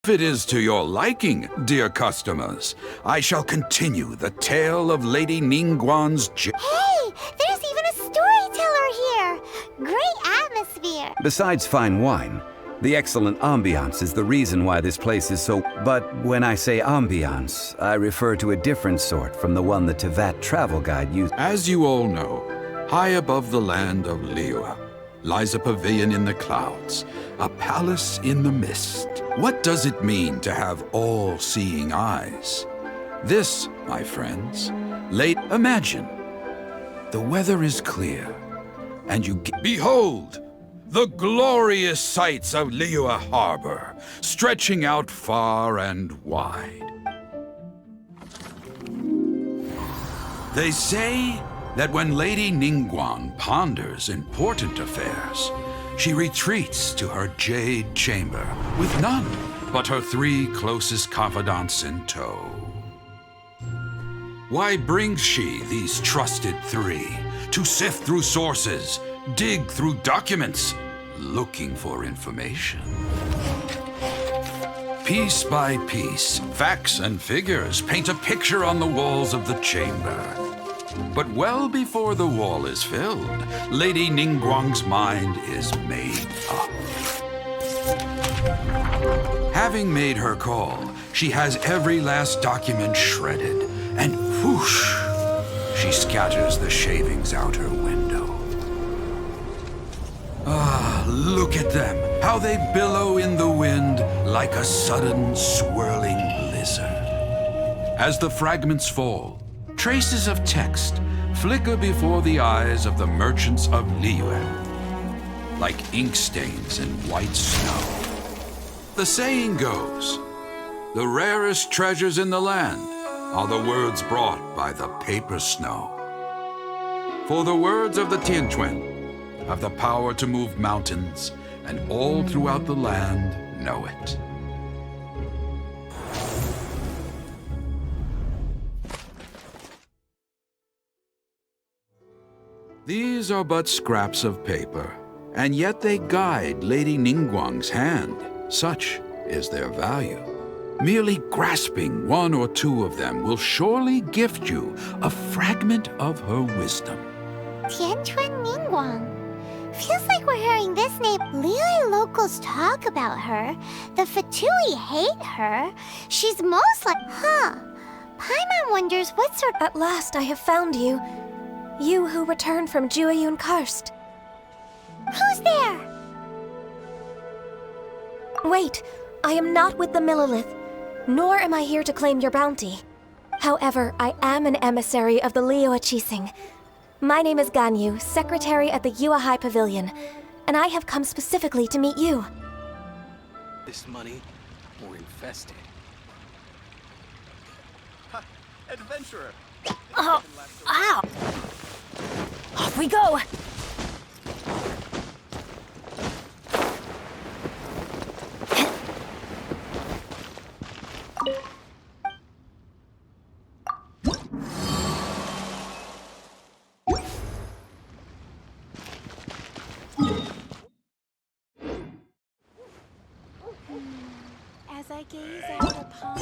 If it is to your liking, dear customers, I shall continue the tale of Lady Ningguang's Hey, there's even a storyteller here! Great atmosphere! Besides fine wine, the excellent ambiance is the reason why this place is so... But when I say ambiance, I refer to a different sort from the one the Tevat travel guide used. As you all know, high above the land of Liyue lies a pavilion in the clouds, a palace in the mist. What does it mean to have all-seeing eyes? This, my friends, imagine. The weather is clear, and behold, the glorious sights of Liyue Harbor, stretching out far and wide. They say that when Lady Ningguang ponders important affairs, she retreats to her jade chamber with none but her 3 closest confidants in tow. Why brings she these trusted 3 to sift through sources, dig through documents, looking for information? Piece by piece, facts and figures paint a picture on the walls of the chamber. But well before the wall is filled, Lady Ningguang's mind is made up. Having made her call, she has every last document shredded, and whoosh, she scatters the shavings out her window. Ah, look at them, how they billow in the wind like a sudden swirling blizzard. As the fragments fall, traces of text flicker before the eyes of the merchants of Liyue, like ink stains in white snow. The saying goes, the rarest treasures in the land are the words brought by the paper snow. For the words of the Tianquan have the power to move mountains, and all throughout the land know it. These are but scraps of paper, and yet they guide Lady Ningguang's hand. Such is their value. Merely grasping 1 or 2 of them will surely gift you a fragment of her wisdom. Tianquan Ningguang. Feels like we're hearing this name. Liyue locals talk about her. The Fatui hate her. She's most like... Paimon wonders what sort... At last I have found you. You who returned from Jueyun Karst. Who's there? Wait, I am not with the Millelith, nor am I here to claim your bounty. However, I am an emissary of the Liyue Chising. My name is Ganyu, secretary at the Yue High Pavilion, and I have come specifically to meet you. This money, or infested. Ha! Adventurer! Oh, ow! Off we go! As I gaze out upon...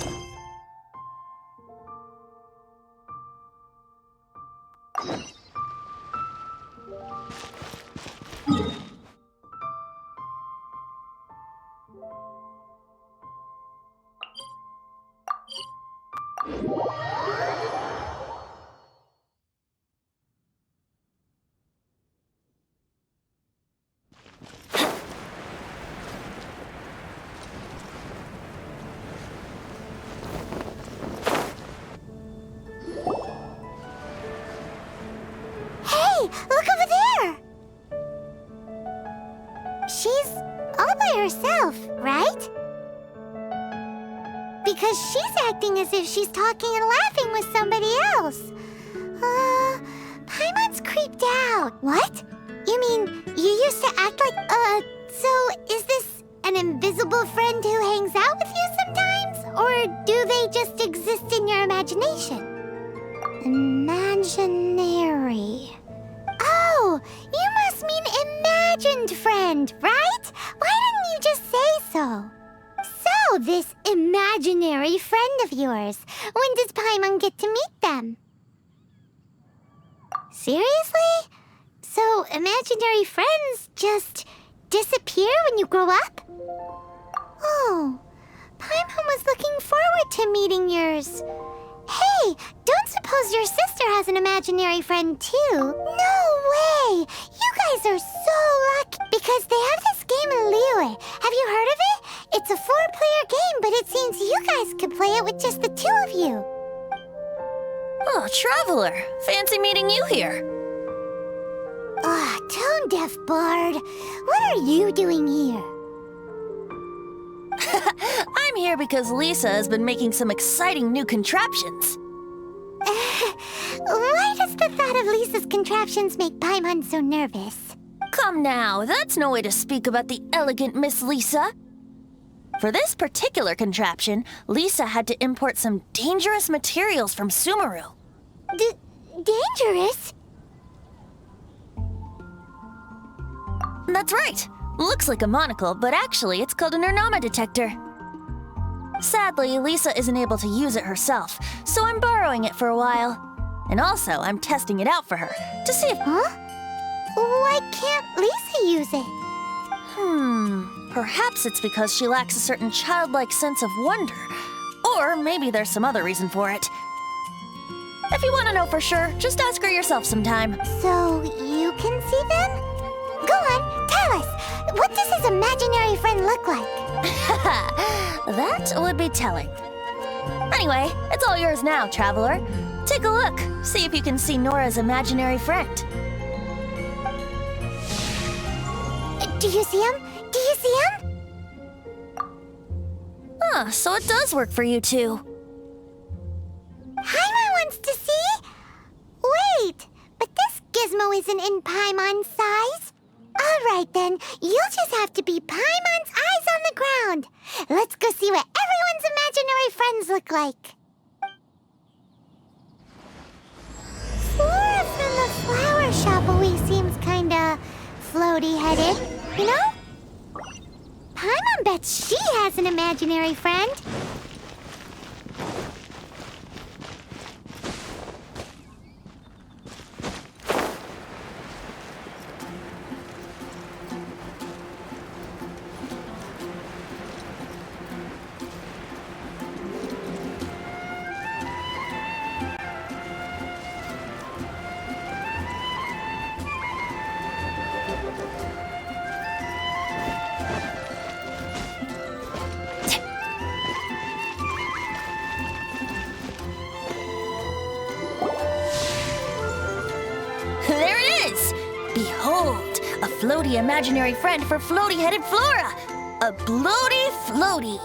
Look over there! She's all by herself, right? Because she's acting as if she's talking and laughing with somebody else. Paimon's creeped out. What? You mean you used to act like... so is this an invisible friend who hangs out with you sometimes? Or do they just exist in your imagination? Imaginary... Oh, you must mean imagined friend, right? Why didn't you just say so? So, this imaginary friend of yours. When does Paimon get to meet them? Seriously? So imaginary friends just disappear when you grow up? Oh, Paimon was looking forward to meeting yours. Hey, don't suppose your sister has an imaginary friend too? No way! You guys are so lucky because they have this game in Liyue. Have you heard of it? It's a 4-player game, but it seems you guys could play it with just the 2 of you. Oh, Traveler! Fancy meeting you here. Tone-deaf bard. What are you doing here? I'm here because Lisa has been making some exciting new contraptions. Why does the thought of Lisa's contraptions make Paimon so nervous? Come now, that's no way to speak about the elegant Miss Lisa. For this particular contraption, Lisa had to import some dangerous materials from Sumeru. Dangerous? That's right. Looks like a monocle, but actually it's called an Ernama detector. Sadly, Lisa isn't able to use it herself, so I'm borrowing it for a while. And also, I'm testing it out for her, to see if... Huh? Why can't Lisa use it? Perhaps it's because she lacks a certain childlike sense of wonder. Or maybe there's some other reason for it. If you want to know for sure, just ask her yourself sometime. So, you can see them? Go on, tell us! What does his imaginary friend look like? That would be telling. Anyway, it's all yours now, Traveler. Take a look. See if you can see Nora's imaginary friend. Do you see him? Do you see him? So it does work for you two. Paimon wants to see? Wait, but this gizmo isn't in Paimon's size. All right then, you'll just have to be Paimon's eyes on the ground. Let's go see what everyone's imaginary friends look like. Flora from the flower shop always seems kinda floaty-headed, you know? Paimon bets she has an imaginary friend. There it is! Behold, a floaty imaginary friend for floaty-headed Flora! A bloaty floaty!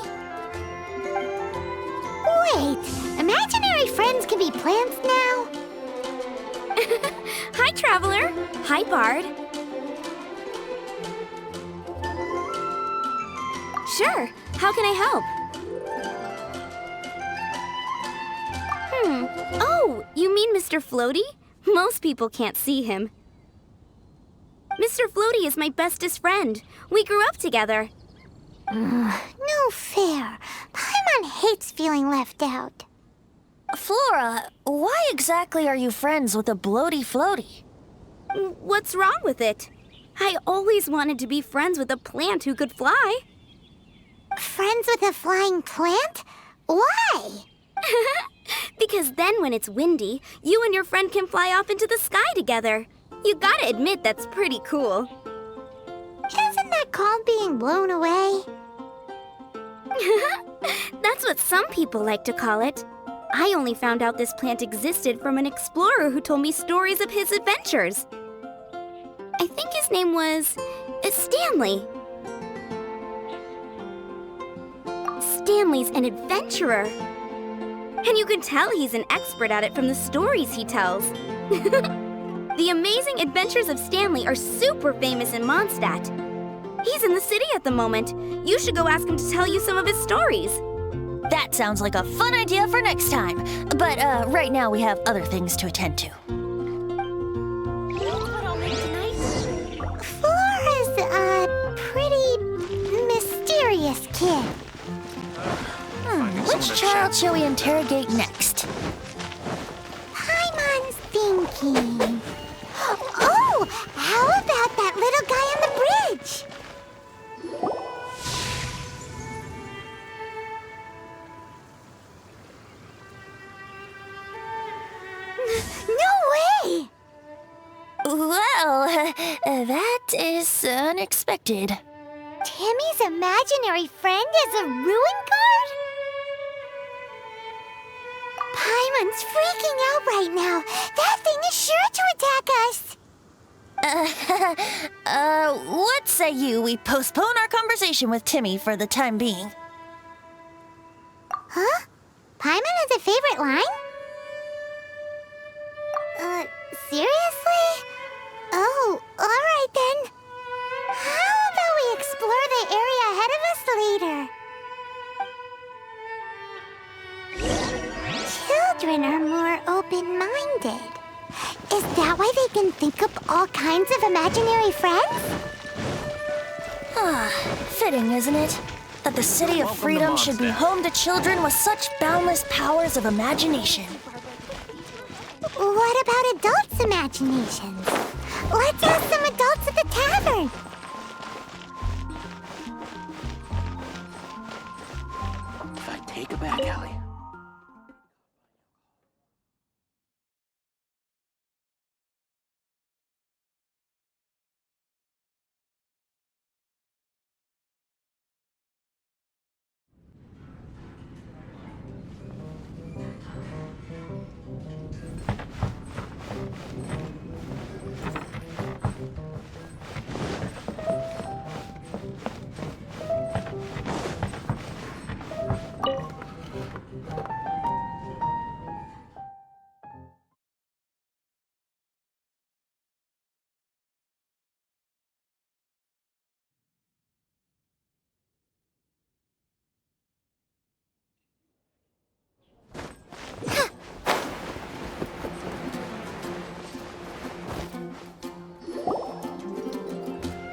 Wait, imaginary friends can be plants now? Hi, Traveler. Hi, Bard. Sure. How can I help? Oh, you mean Mr. Floaty? Most people can't see him. Mr. Floaty is my bestest friend. We grew up together. No fair. Paimon hates feeling left out. Flora, why exactly are you friends with a bloaty floaty? What's wrong with it? I always wanted to be friends with a plant who could fly. Friends with a flying plant? Why? Because then when it's windy, you and your friend can fly off into the sky together. You gotta admit that's pretty cool. Isn't that called being blown away? That's what some people like to call it. I only found out this plant existed from an explorer who told me stories of his adventures. I think his name was Stanley. Stanley's an adventurer. And you can tell he's an expert at it from the stories he tells. The amazing adventures of Stanley are super famous in Mondstadt. He's in the city at the moment. You should go ask him to tell you some of his stories. That sounds like a fun idea for next time. But right now we have other things to attend to. Flora's a pretty mysterious kid. Which child shall we interrogate next? Paimon's thinking. Oh, how about that little guy on the bridge? No way! Well, that is unexpected. Timmy's imaginary friend is a ruin guard? Paimon's freaking out right now. That thing is sure to attack us. What say you we postpone our conversation with Timmy for the time being? Huh? Paimon has a favorite line? Seriously? Oh, alright then. How about we explore the area ahead of us later? Children are more open-minded. Is that why they can think up all kinds of imaginary friends? Fitting, isn't it? That the City of Freedom should be home to children with such boundless powers of imagination. What about adults' imaginations? Let's ask some adults at the tavern. If I take a back alley.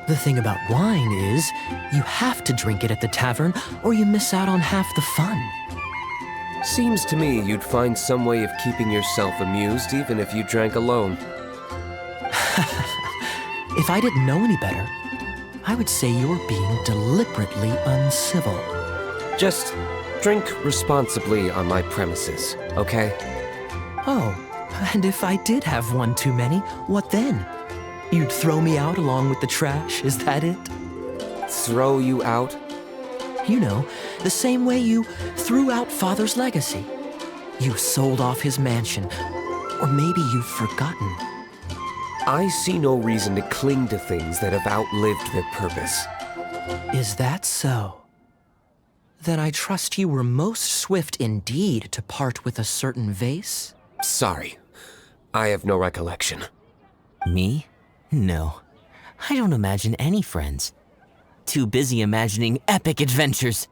The thing about wine is, you have to drink it at the tavern or you miss out on half the fun. Seems to me you'd find some way of keeping yourself amused even if you drank alone. If I didn't know any better, I would say you're being deliberately uncivil. Just drink responsibly on my premises, okay? Oh, and if I did have one too many, what then? You'd throw me out along with the trash, is that it? Throw you out? You know, the same way you threw out Father's legacy. You sold off his mansion, or maybe you've forgotten. I see no reason to cling to things that have outlived their purpose. Is that so? Then I trust you were most swift indeed to part with a certain vase? Sorry, I have no recollection. Me? No. I don't imagine any friends. Too busy imagining epic adventures.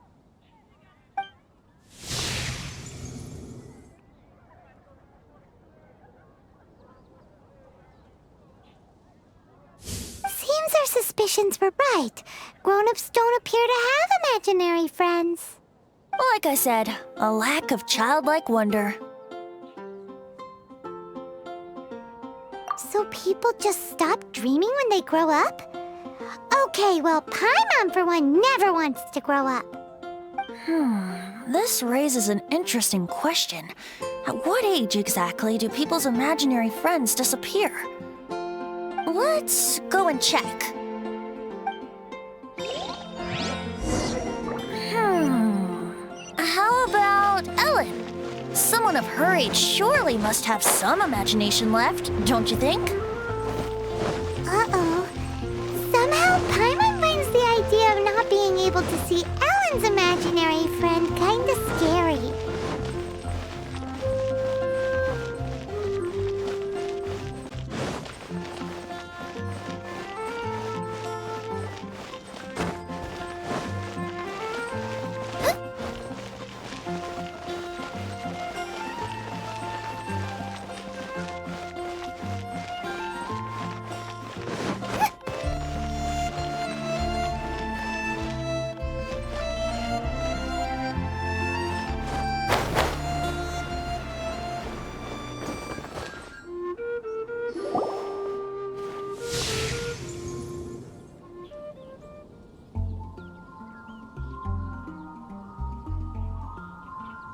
Seems our suspicions were right. Grown-ups don't appear to have imaginary friends. Like I said, a lack of childlike wonder. So people just stop dreaming when they grow up? Okay, well, Paimon, for one, never wants to grow up. This raises an interesting question. At what age exactly do people's imaginary friends disappear? Let's go and check. How about Ellen? Someone of her age surely must have some imagination left, don't you think? Uh-oh. Somehow, Paimon finds the idea of not being able to see Ellen's imaginary friend kinda scary.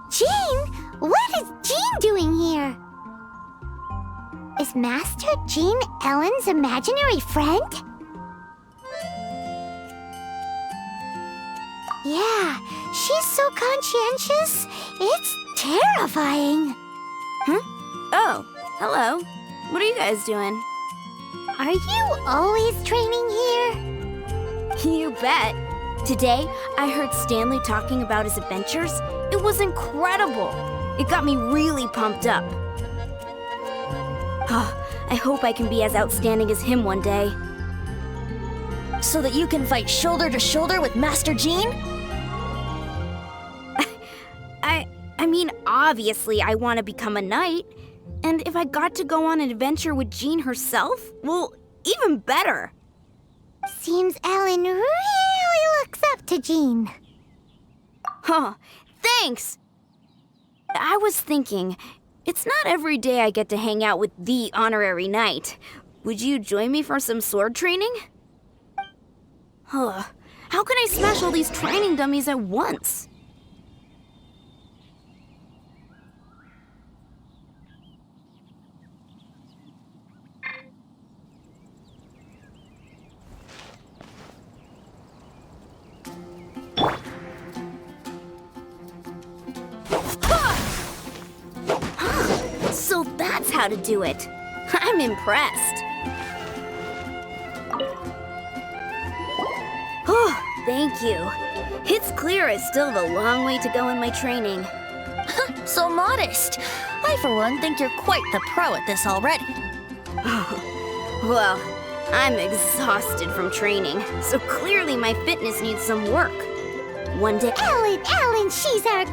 Jean? What is Jean doing here? Is Master Jean Ellen's imaginary friend? Yeah, she's so conscientious. It's terrifying. Huh? Oh, hello. What are you guys doing? Are you always training here? You bet. Today, I heard Stanley talking about his adventures. It was incredible. It got me really pumped up. I hope I can be as outstanding as him one day. So that you can fight shoulder to shoulder with Master Jean? I mean, obviously I want to become a knight. And if I got to go on an adventure with Jean herself, well, even better. Seems Ellen really looks up to Jean. Huh, thanks! I was thinking, it's not every day I get to hang out with the honorary knight. Would you join me for some sword training? Huh, how can I smash all these training dummies at once? So that's how to do it. I'm impressed. Oh, thank you. It's clear I still have a long way to go in my training. So modest. I, for one, think you're quite the pro at this already. Well, I'm exhausted from training, so clearly my fitness needs some work. One day... Ellen, she's our...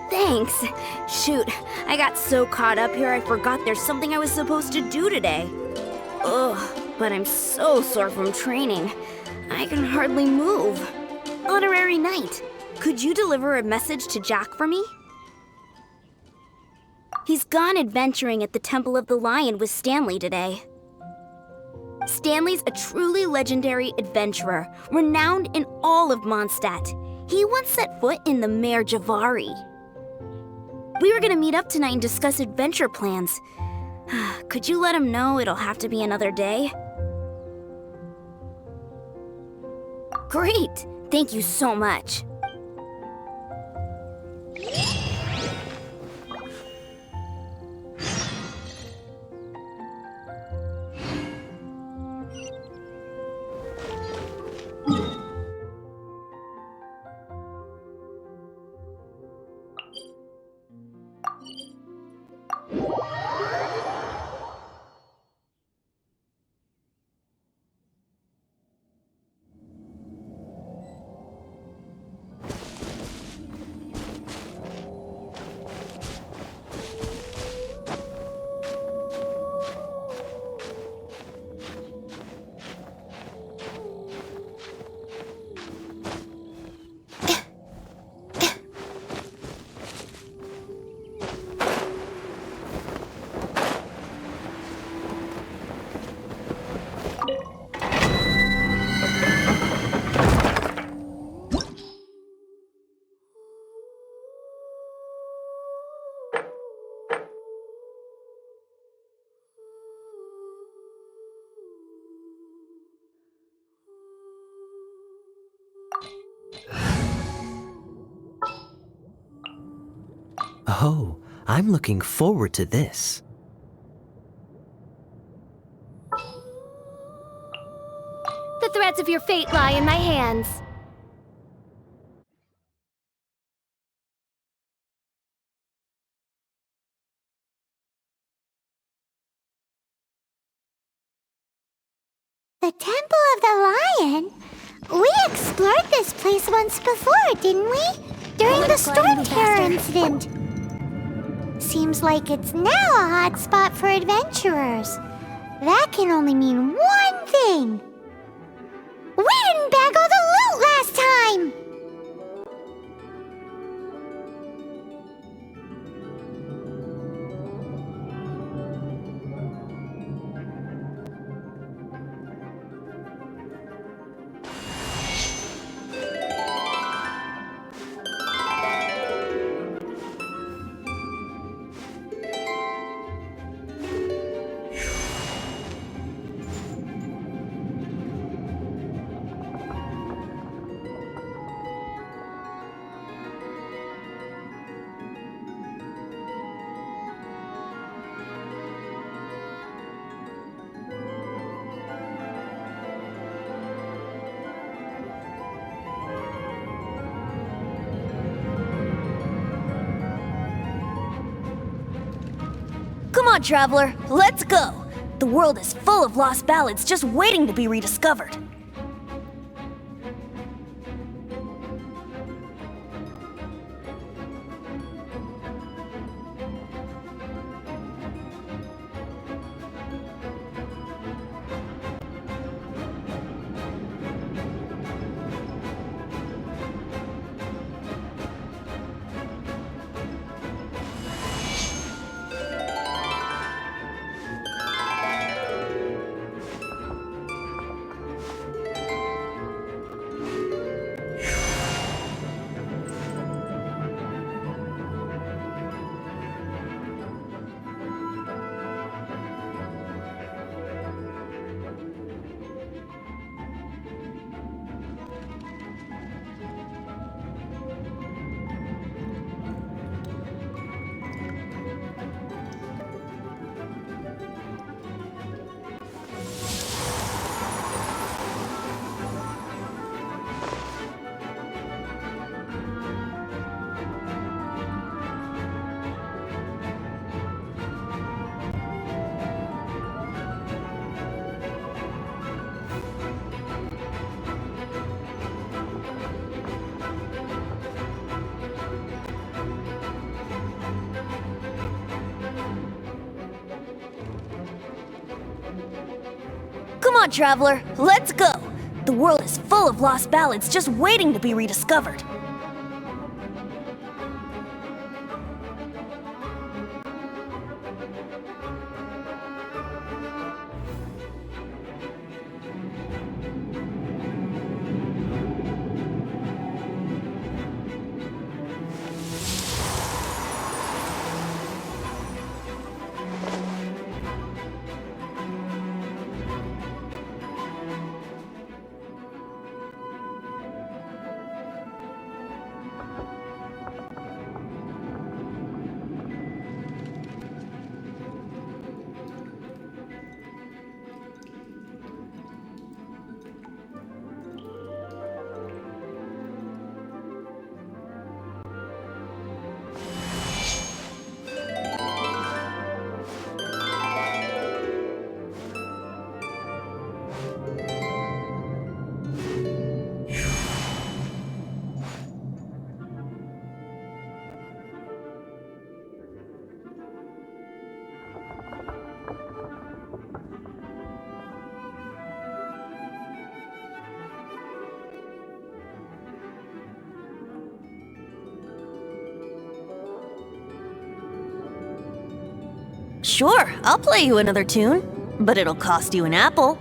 Thanks. Shoot, I got so caught up here I forgot there's something I was supposed to do today. Ugh, but I'm so sore from training. I can hardly move. Honorary Knight, could you deliver a message to Jack for me? He's gone adventuring at the Temple of the Lion with Stanley today. Stanley's a truly legendary adventurer, renowned in all of Mondstadt. He once set foot in the Mare Javari. We were gonna meet up tonight and discuss adventure plans. Could you let him know it'll have to be another day? Great! Thank you so much. Oh, I'm looking forward to this. The threads of your fate lie in my hands. The Temple of the Lion? We explored this place once before, didn't we? During the Storm Terror incident. Seems like it's now a hot spot for adventurers. That can only mean one thing. We didn't bag all the loot last time! on, traveler, let's go! The world is full of lost ballads just waiting to be rediscovered. Come on, traveler, let's go! The world is full of lost ballads just waiting to be rediscovered. Sure, I'll play you another tune, but it'll cost you an apple.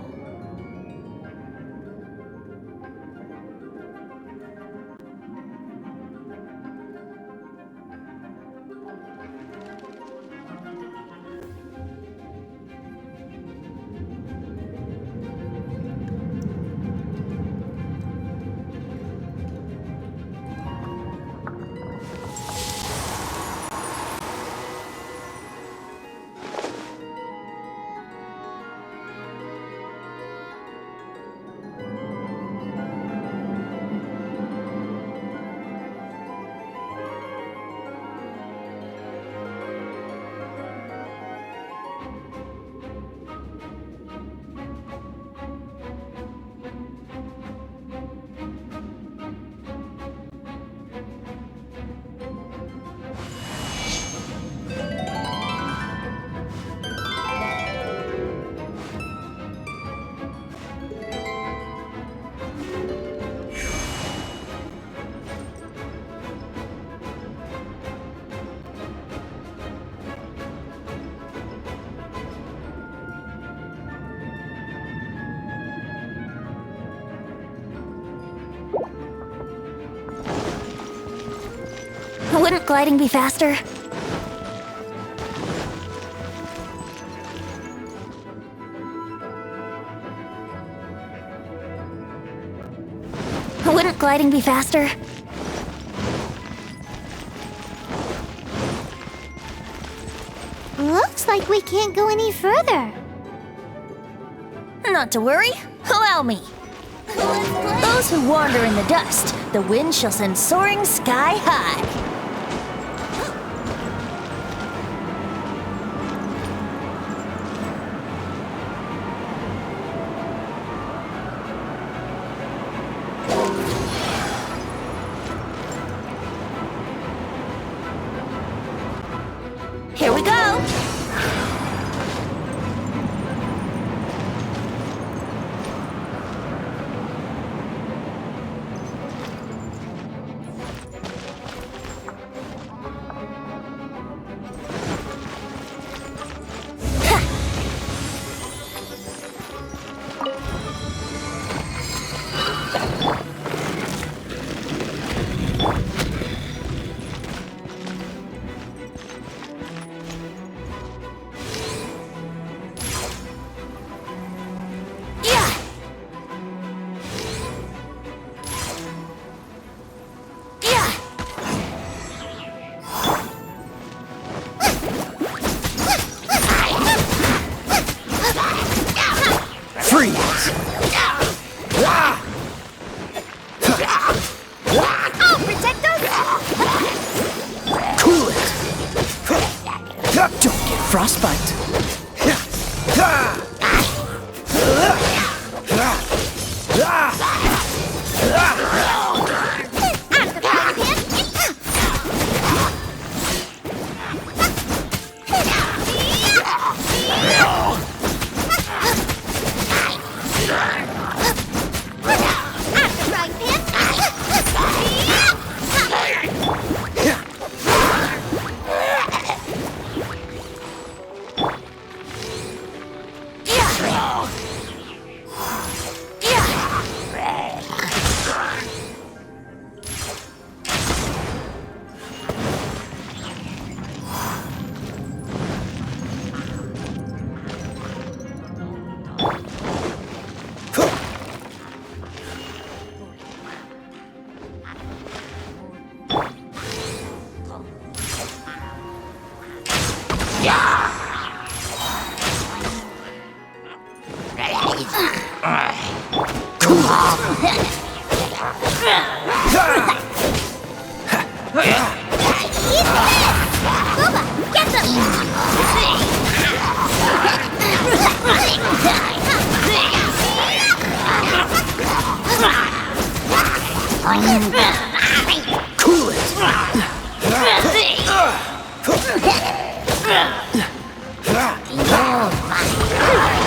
Wouldn't gliding be faster? Wouldn't gliding be faster? Looks like we can't go any further. Not to worry, allow me. Those who wander in the dust, the wind shall send soaring sky high. Here we go!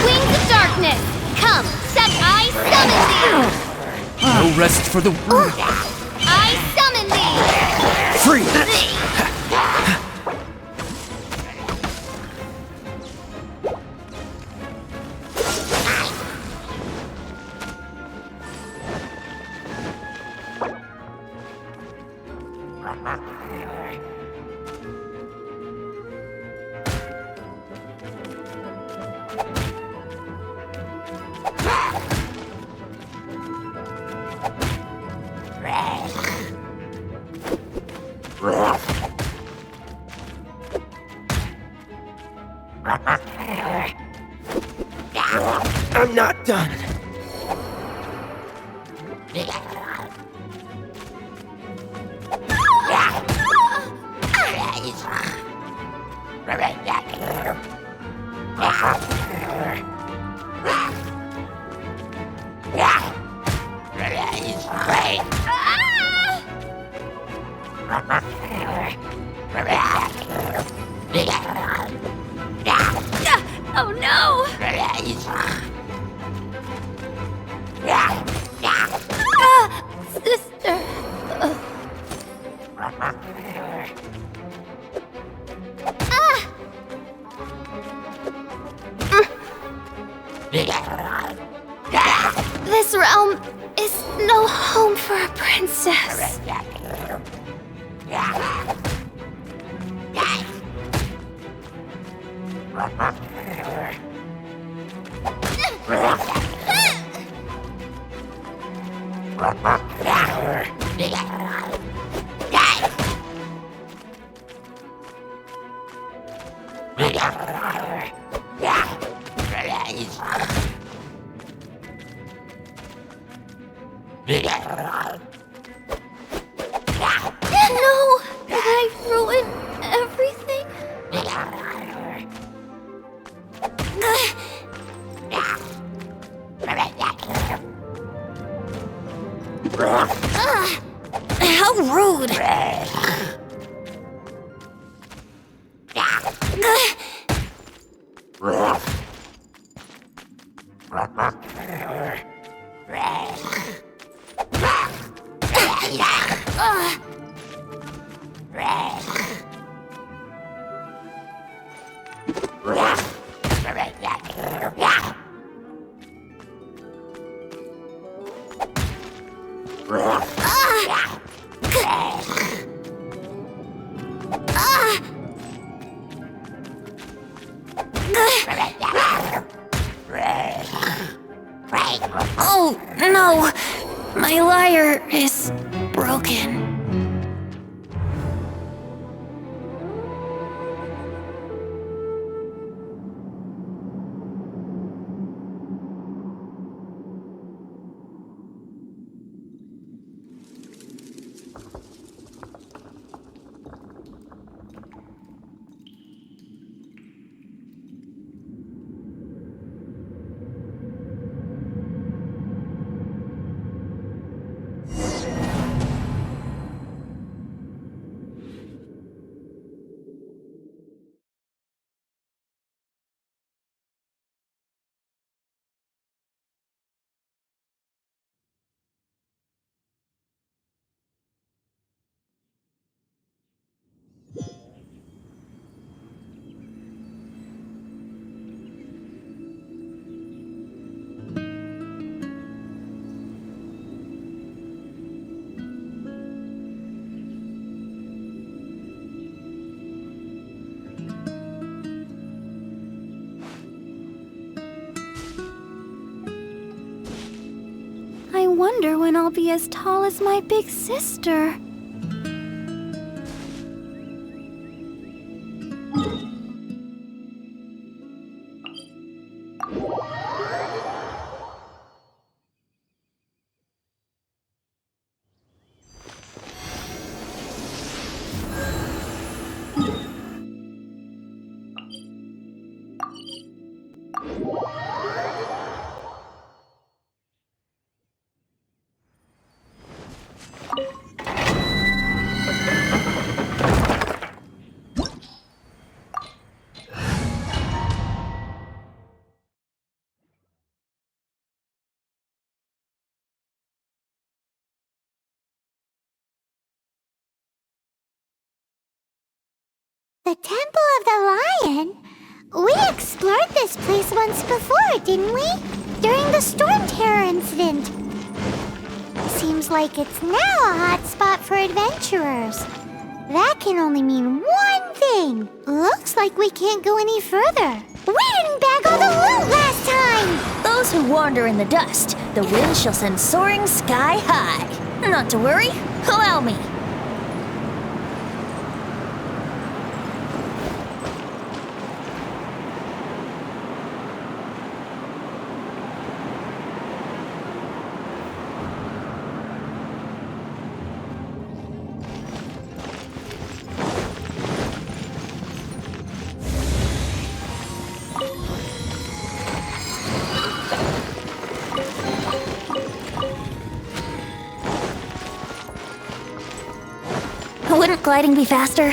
Wings of darkness, come, set I summon thee! No rest for the... I summon thee! Free! I'm not done. Oh no! Sister. This realm is no home for a princess. No! Did I ruin everything? How rude! Oh, no! My lyre is broken. I wonder when I'll be as tall as my big sister. The Temple of the Lion? We explored this place once before, didn't we? During the Storm Terror incident. Seems like it's now a hot spot for adventurers. That can only mean one thing. Looks like we can't go any further. We didn't bag all the loot last time! Those who wander in the dust, the wind shall send soaring sky high. Not to worry, allow me. Wouldn't gliding be faster?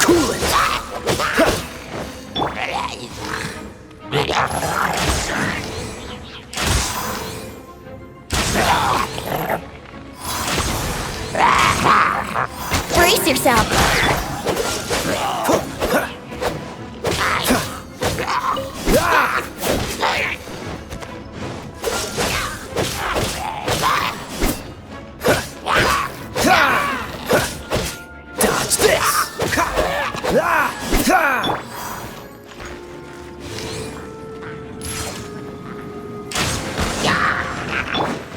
Cool it! Brace yourself!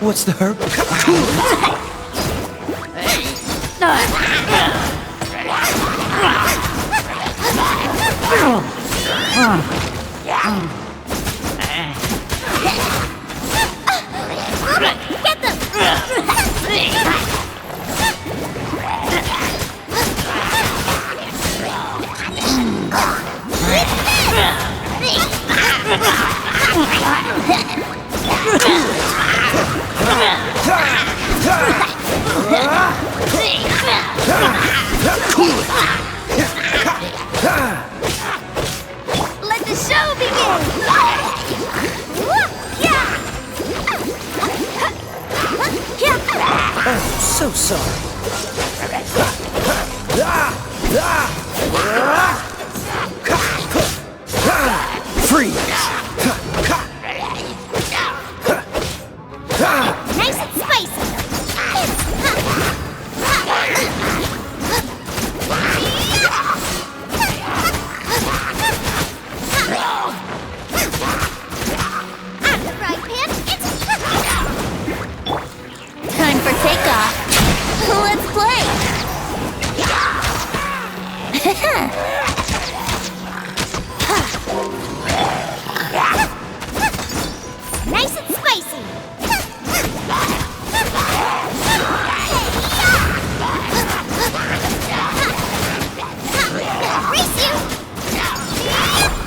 What's the herb? Get them! Let the show begin! Oh, so sorry.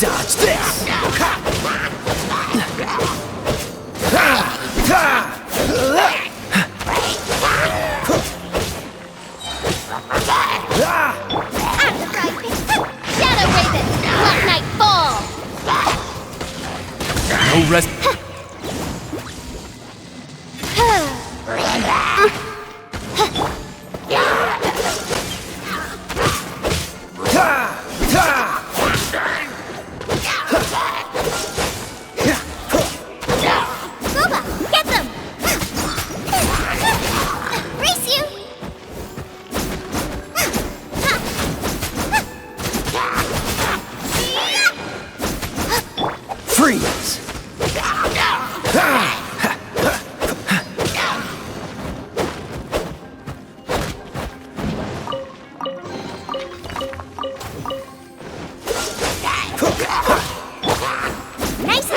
Dodge this! Shadow Raven! Let night fall! No rest. Get them! Race you! Freeze! Nice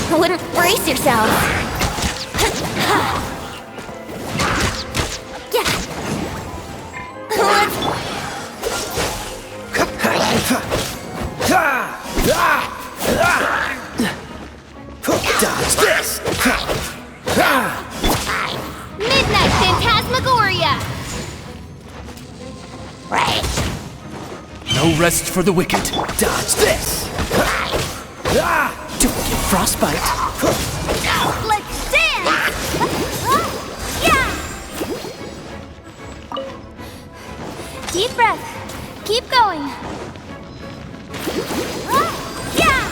I wouldn't brace yourself. Dodge this! Midnight Phantasmagoria! No rest for the wicked. Dodge this! Don't get frostbite. Let's dance! Yeah! Deep breath. Keep going. Yeah!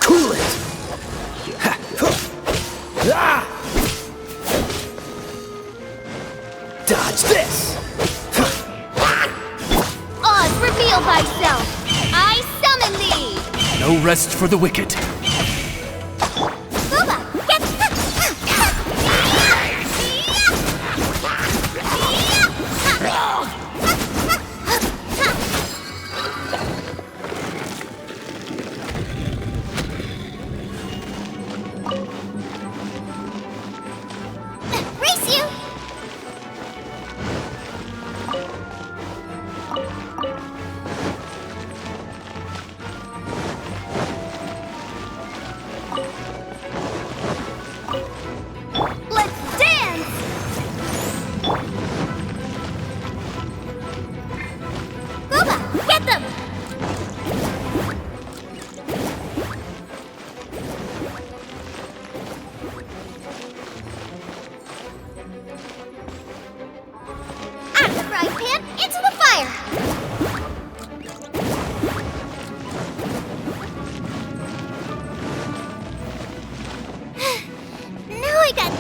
Cool it! Dodge this! Oz, reveal thyself! I summon thee! No rest for the wicked. Booba, get... Race you! Let's dance! Booba, get them! Out of the frying pan, into the fire! Now I got...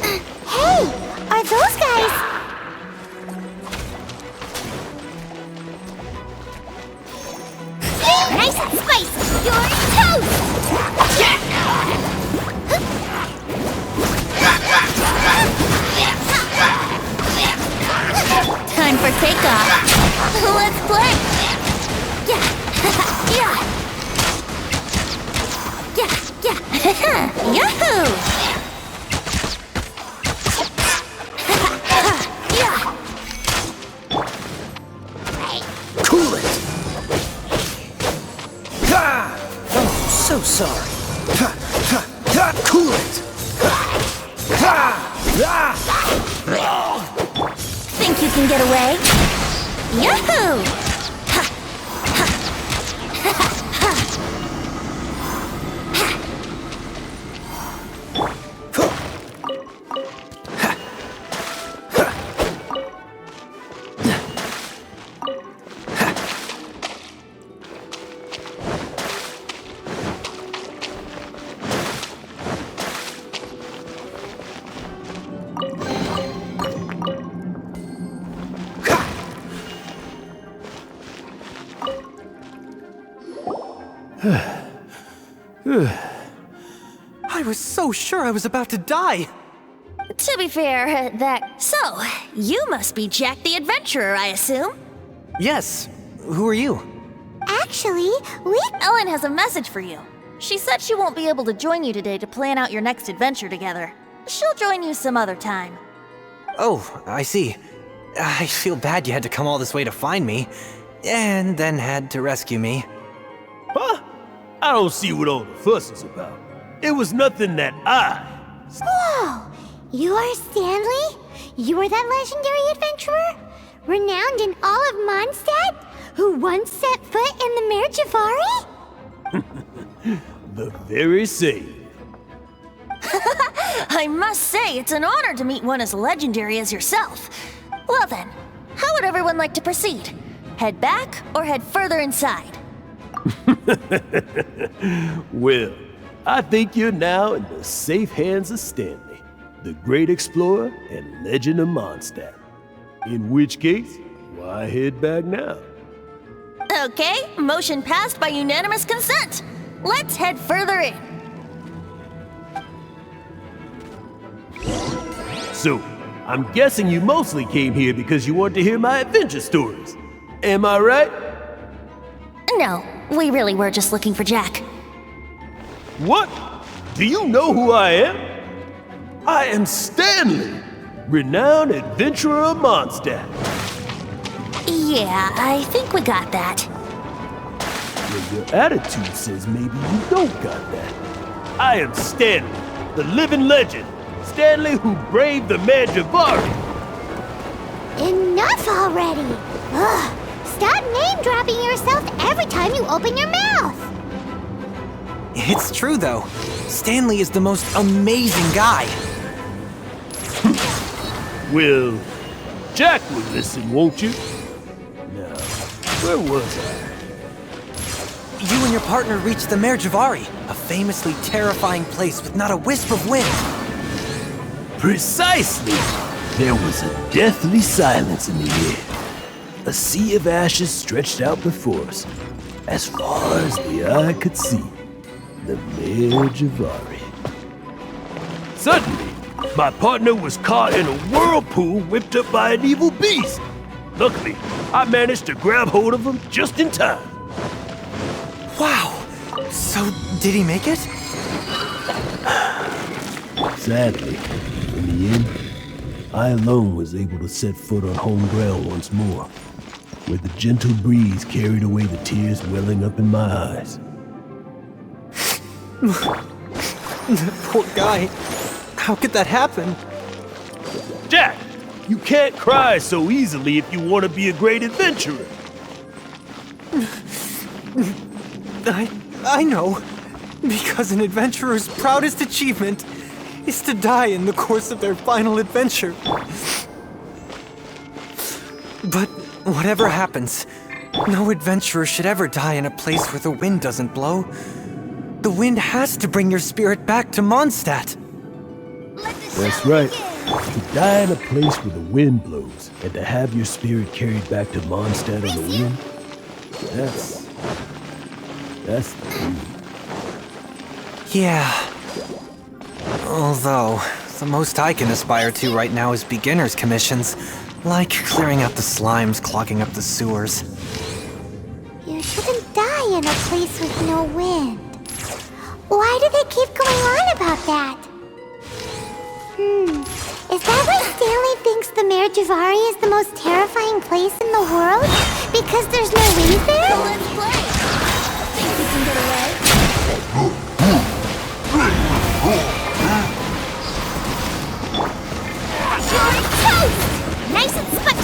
Hey! Are those guys... Nice and spicy! You're toast! Time for takeoff. Let's play. Yeah. Yahoo! Cool it! Oh, so sorry. Cool it! Think you can get away? Yahoo! I was so sure I was about to die. To be fair, that... So, you must be Jack the Adventurer, I assume? Yes. Who are you? Actually, we... Ellen has a message for you. She said she won't be able to join you today to plan out your next adventure together. She'll join you some other time. Oh, I see. I feel bad you had to come all this way to find me, and then had to rescue me. Huh? I don't see what all the fuss is about. It was nothing that Whoa! You are Stanley? You are that legendary adventurer? Renowned in all of Mondstadt? Who once set foot in the Mare Javari? The very same. I must say, it's an honor to meet one as legendary as yourself. Well then, how would everyone like to proceed? Head back or head further inside? Well, I think you're now in the safe hands of Stanley, the great explorer and legend of Mondstadt. In which case, why head back now? Okay, motion passed by unanimous consent. Let's head further in. So, I'm guessing you mostly came here because you want to hear my adventure stories. Am I right? No, we really were just looking for Jack. What? Do you know who I am? I am Stanley, renowned adventurer of Mondstadt. Yeah, I think we got that. Well, your attitude says maybe you don't got that. I am Stanley, the living legend. Stanley who braved the Mare Javari. Enough already! Ugh! Stop name-dropping yourself every time you open your mouth! It's true, though. Stanley is the most amazing guy. Well, Jack will listen, won't you? Now, where was I? You and your partner reached the Mare Javari, a famously terrifying place with not a wisp of wind. Precisely! There was a deathly silence in the air. A sea of ashes stretched out before us, as far as the eye could see. The Mare Javari. Suddenly, my partner was caught in a whirlpool whipped up by an evil beast. Luckily, I managed to grab hold of him just in time. Wow! So, did he make it? Sadly, in the end, I alone was able to set foot on home ground once more, where the gentle breeze carried away the tears welling up in my eyes. That poor guy. How could that happen? Jack, you can't cry so easily if you want to be a great adventurer. I know. Because an adventurer's proudest achievement is to die in the course of their final adventure. But whatever happens, no adventurer should ever die in a place where the wind doesn't blow. The wind has to bring your spirit back to Mondstadt. That's right. To die in a place where the wind blows, and to have your spirit carried back to Mondstadt on the wind, that's the dream. Yeah. Although, the most I can aspire to right now is beginner's commissions, like clearing out the slimes clogging up the sewers. You shouldn't die in a place with no wind. Why do they keep going on about that? Is that why Stanley thinks the Mare Javari is the most terrifying place in the world? Because there's no wind there? Let's play! Think we can get away? Toast! Nice and spongy!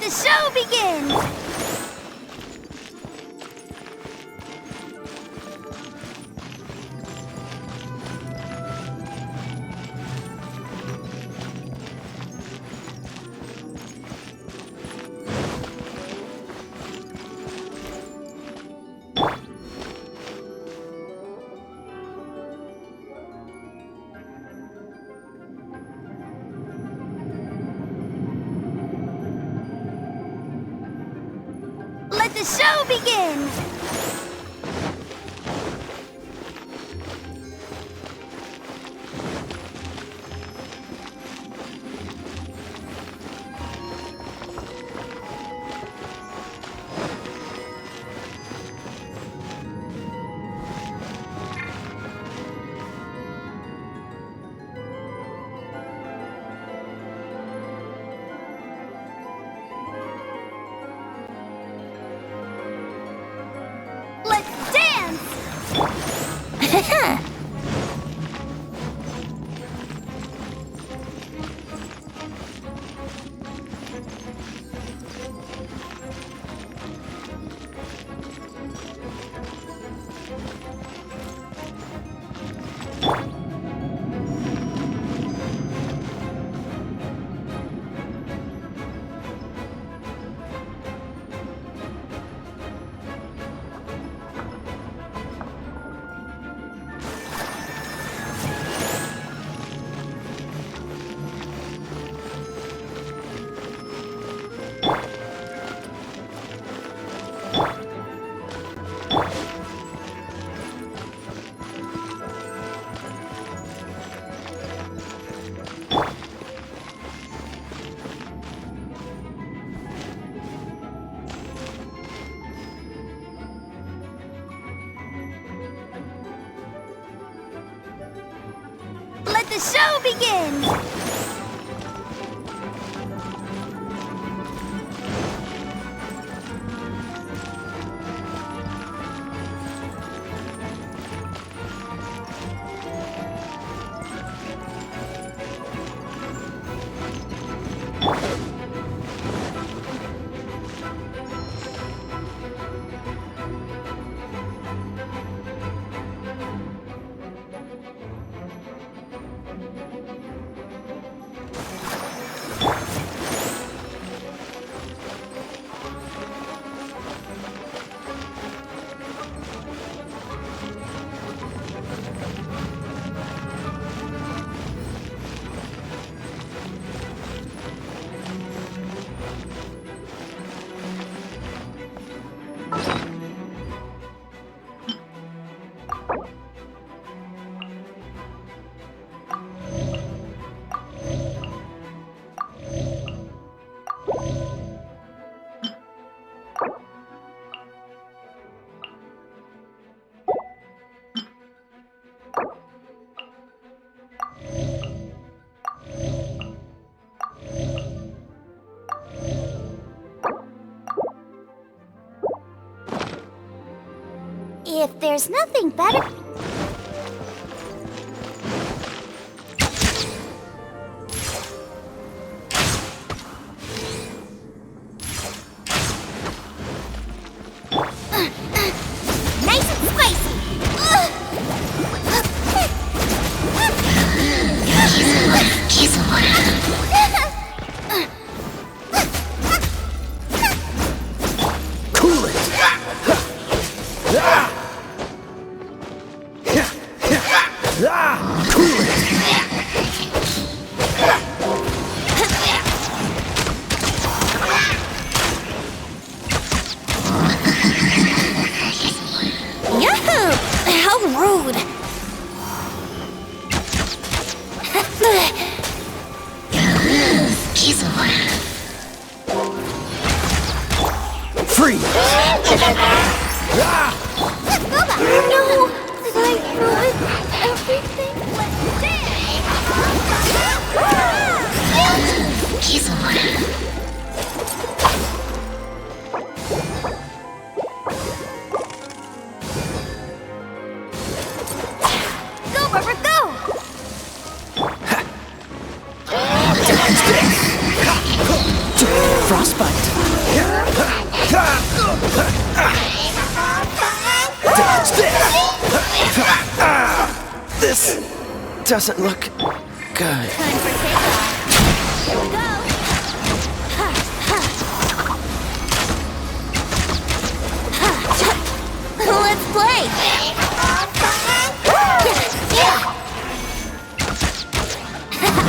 Let the show begin! Let the show begin! Let's dance! Let the show begin! If there's nothing better... Nice and spicy! Cool it! Yahoo! How rude! Free! No! Did I ruin everything? doesn't look good. Time for takeoff. Here we go. Let's play.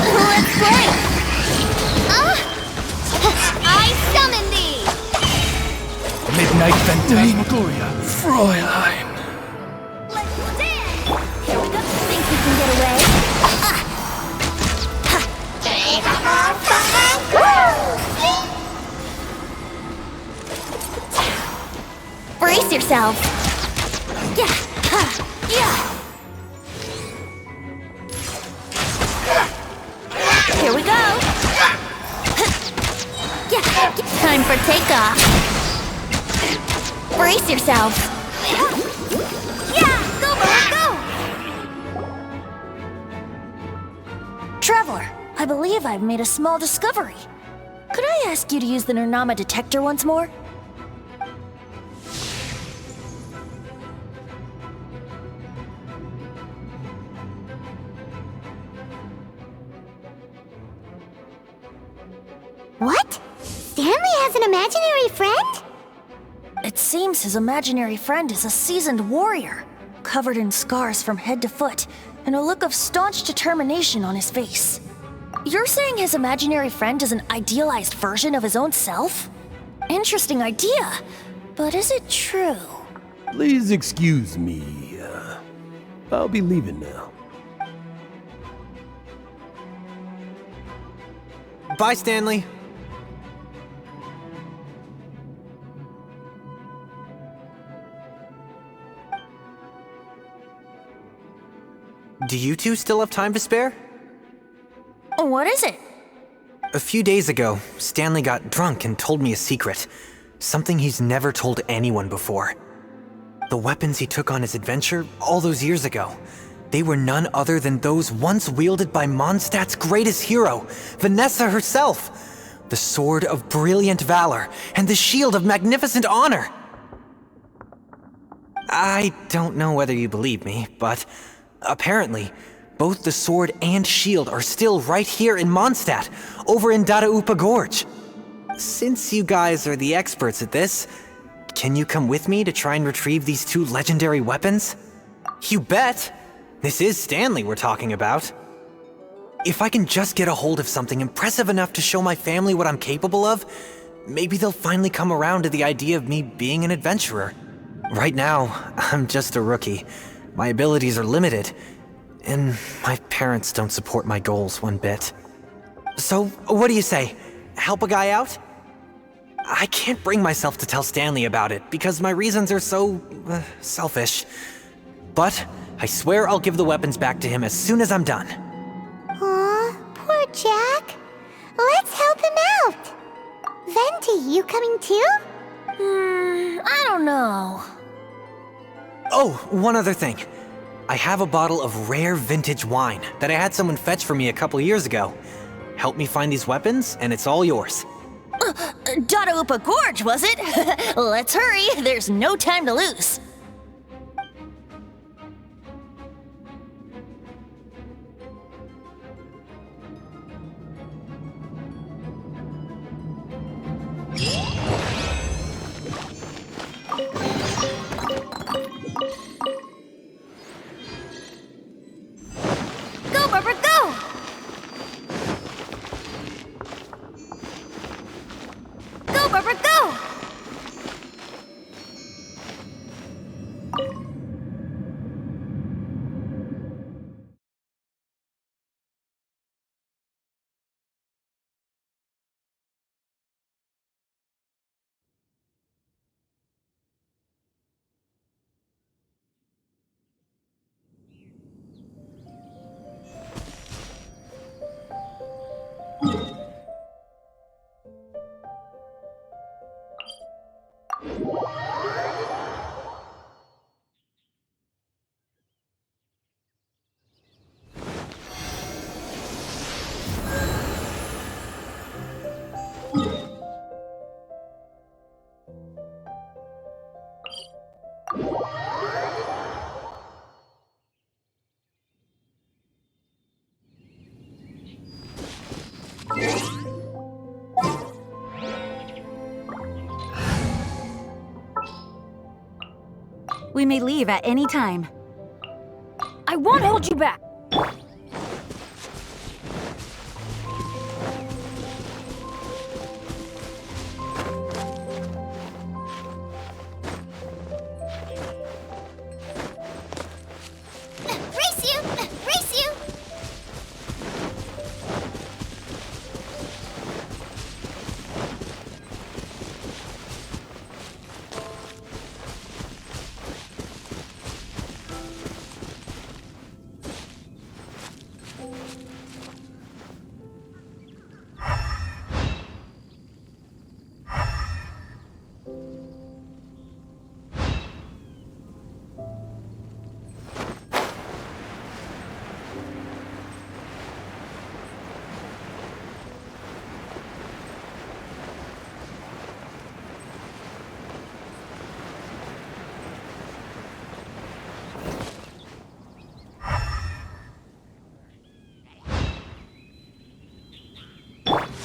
Let's play. I summon thee! Midnight Phantasmagoria. Fräulein. Let's dance! Here we go. Think we can get away? Brace yourself. Yeah. Here we go. Time for takeoff. Brace yourself. Yeah! Go, Bella, go! Traveler, I believe I've made a small discovery. Could I ask you to use the Nernama detector once more? What? Stanley has an imaginary friend? It seems his imaginary friend is a seasoned warrior, covered in scars from head to foot, and a look of staunch determination on his face. You're saying his imaginary friend is an idealized version of his own self? Interesting idea, but is it true? Please excuse me. I'll be leaving now. Bye, Stanley. Do you two still have time to spare? What is it? A few days ago, Stanley got drunk and told me a secret. Something he's never told anyone before. The weapons he took on his adventure all those years ago, they were none other than those once wielded by Mondstadt's greatest hero, Vanessa herself. The sword of brilliant valor and the shield of magnificent honor. I don't know whether you believe me, but apparently, both the sword and shield are still right here in Mondstadt, over in Dadaupa Gorge. Since you guys are the experts at this, can you come with me to try and retrieve these two legendary weapons? You bet! This is Stanley we're talking about. If I can just get a hold of something impressive enough to show my family what I'm capable of, maybe they'll finally come around to the idea of me being an adventurer. Right now, I'm just a rookie. My abilities are limited, and my parents don't support my goals one bit. So, what do you say? Help a guy out? I can't bring myself to tell Stanley about it because my reasons are so selfish. But I swear I'll give the weapons back to him as soon as I'm done. Aw, poor Jack. Let's help him out. Venti, you coming too? I don't know. Oh, one other thing. I have a bottle of rare vintage wine that I had someone fetch for me a couple years ago. Help me find these weapons, and it's all yours. Dadaupa Gorge, was it? Let's hurry, there's no time to lose. Go, Barbara, go! Go, Barbara, go! We may leave at any time. I won't hold you back! Race you! Race you!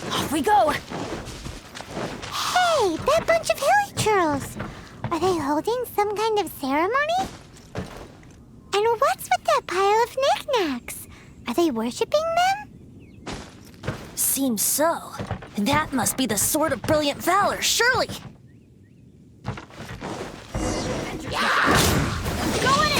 Off we go! Hey, that bunch of hilly churls! Are they holding some kind of ceremony? And what's with that pile of knickknacks? Are they worshipping them? Seems so. That must be the Sword of Brilliant Valor, surely! Going in!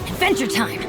Adventure time!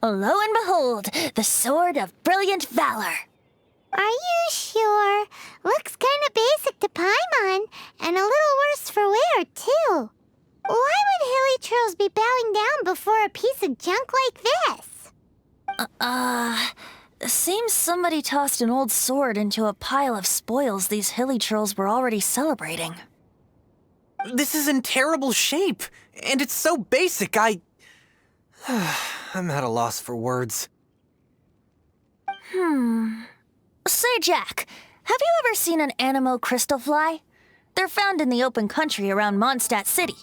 Lo and behold, the Sword of Brilliant Valor. Are you sure? Looks kinda basic to Paimon, and a little worse for wear, too. Why would hilichurls be bowing down before a piece of junk like this? Seems somebody tossed an old sword into a pile of spoils these hilichurls were already celebrating. This is in terrible shape, and it's so basic, I'm at a loss for words. Say, Jack, have you ever seen an Anemo crystal fly? They're found in the open country around Mondstadt City.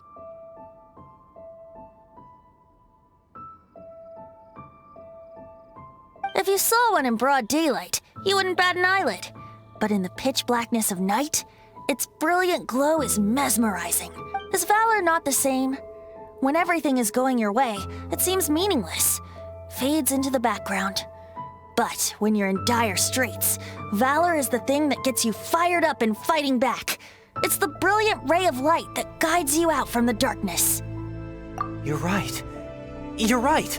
If you saw one in broad daylight, you wouldn't bat an eyelid. But in the pitch blackness of night, its brilliant glow is mesmerizing. Is valor not the same? When everything is going your way, it seems meaningless, fades into the background. But when you're in dire straits, valor is the thing that gets you fired up and fighting back. It's the brilliant ray of light that guides you out from the darkness. You're right. You're right.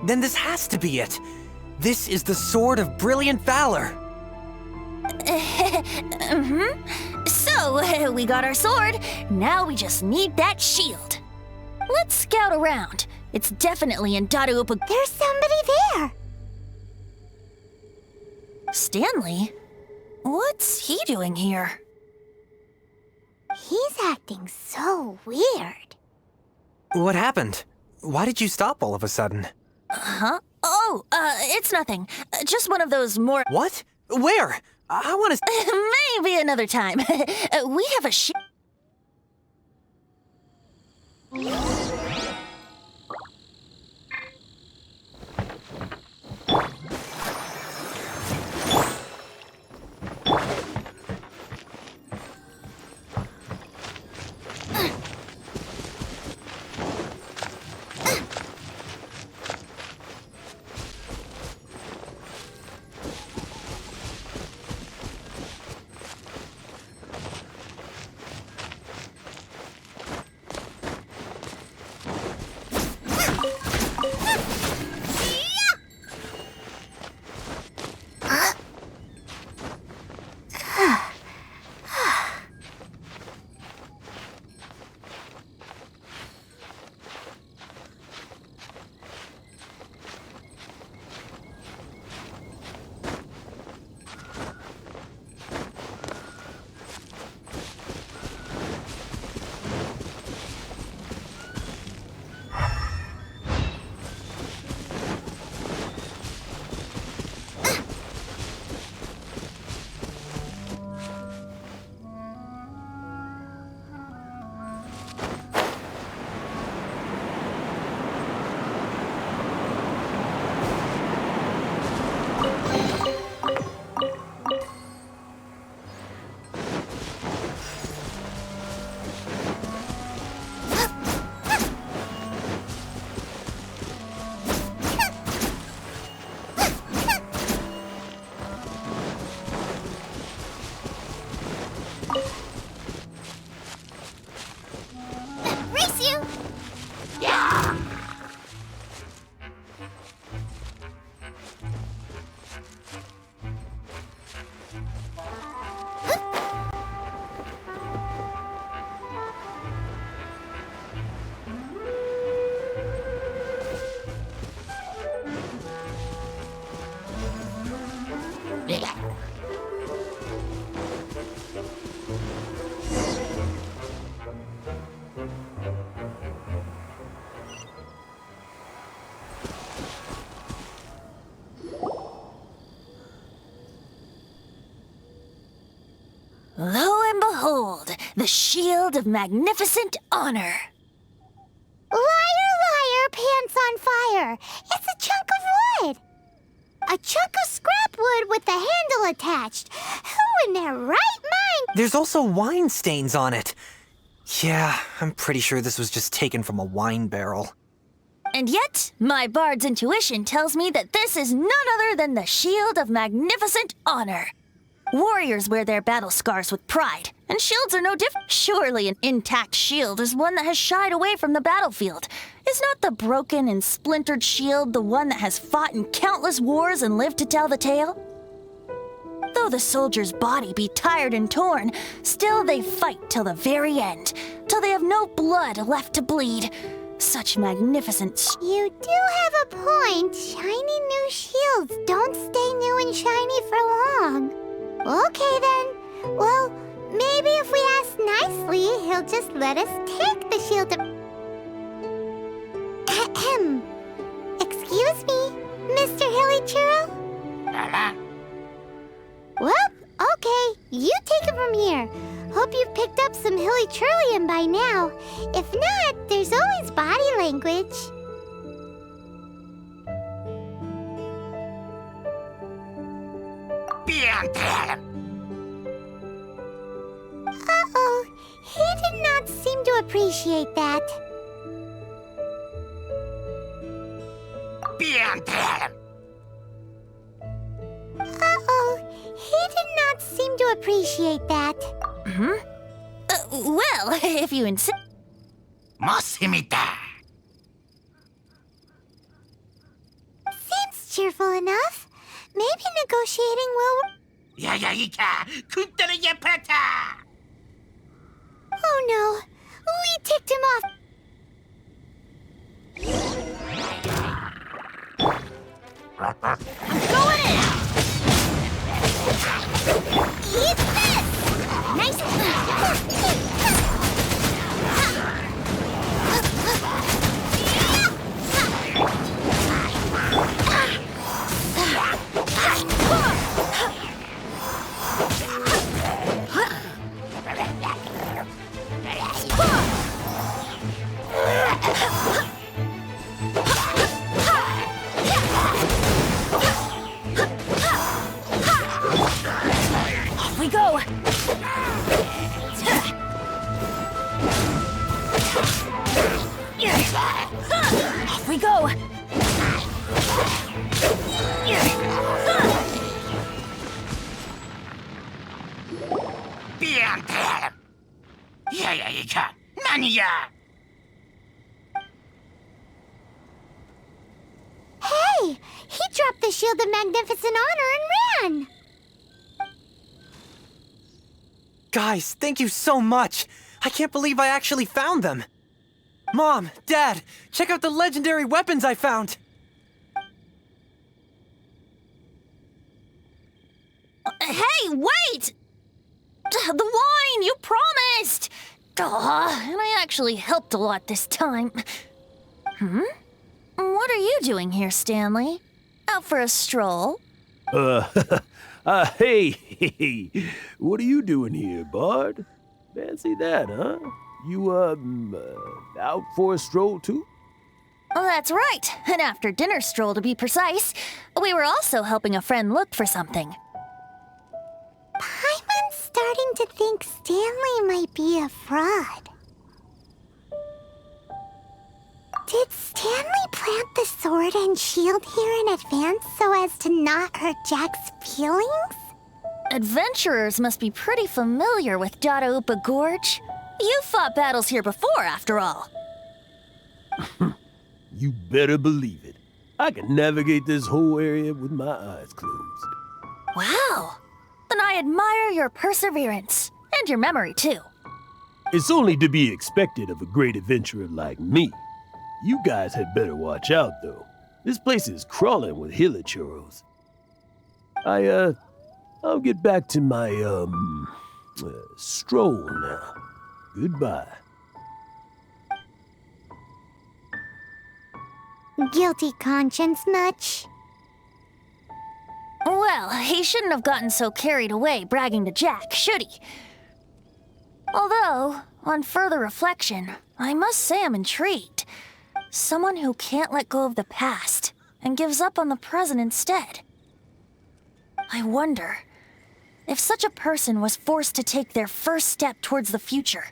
Then this has to be it. This is the Sword of Brilliant Valor. So, we got our sword. Now we just need that shield. Let's scout around. It's definitely in Daraupa. There's somebody there. Stanley? What's he doing here? He's acting so weird. What happened? Why did you stop all of a sudden? Huh? Oh, it's nothing. Just one of those more... What? Where? I want to... Maybe another time. We have a Lo and behold, the shield of magnificent honor. Liar, liar, pants on fire. It's a chunk of wood. A chunk of scrap wood with the handle attached. in their right mind? There's also wine stains on it. Yeah, I'm pretty sure this was just taken from a wine barrel. And yet, my bard's intuition tells me that this is none other than the Shield of Magnificent Honor. Warriors wear their battle scars with pride, and shields are no different. Surely an intact shield is one that has shied away from the battlefield. Is not the broken and splintered shield the one that has fought in countless wars and lived to tell the tale? Though the soldier's body be tired and torn, still they fight till the very end, till they have no blood left to bleed. Such magnificent... You do have a point. Shiny new shields don't stay new and shiny for long. Okay then. Well, maybe if we ask nicely, he'll just let us take the shield of... Ahem. Excuse me, Mr. Hilly Churro? Well, okay. You take it from here. Hope you've picked up some Hilly Churlian by now. If not, there's always body language. Uh-oh. He did not seem to appreciate that. Uh-oh. He did not seem to appreciate that. Well, if you insist... Seems cheerful enough. Maybe negotiating will... Oh no. We ticked him off. Going in! Eat this! Nice. Off we go! Off we go! Hey! He dropped the Shield of Magnificent Honor and ran! Guys, thank you so much! I can't believe I actually found them! Mom, Dad, check out the legendary weapons I found! Hey, wait! The wine, you promised! And I actually helped a lot this time. What are you doing here, Stanley? Out for a stroll? Hey, what are you doing here, Bard? Fancy that, huh? You, out for a stroll, too? Oh, that's right. An after-dinner stroll, to be precise. We were also helping a friend look for something. Paimon's starting to think Stanley might be a fraud. Did Stanley plant the sword and shield here in advance so as to not hurt Jack's feelings? Adventurers must be pretty familiar with Dadaupa Gorge. You fought battles here before, after all. You better believe it. I can navigate this whole area with my eyes closed. Wow. Then I admire your perseverance. And your memory, too. It's only to be expected of a great adventurer like me. You guys had better watch out, though. This place is crawling with hilichurros. I'll get back to my, stroll now. Goodbye. Guilty conscience much? Well, he shouldn't have gotten so carried away bragging to Jack, should he? Although, on further reflection, I must say I'm intrigued. Someone who can't let go of the past and gives up on the present instead. I wonder, if such a person was forced to take their first step towards the future,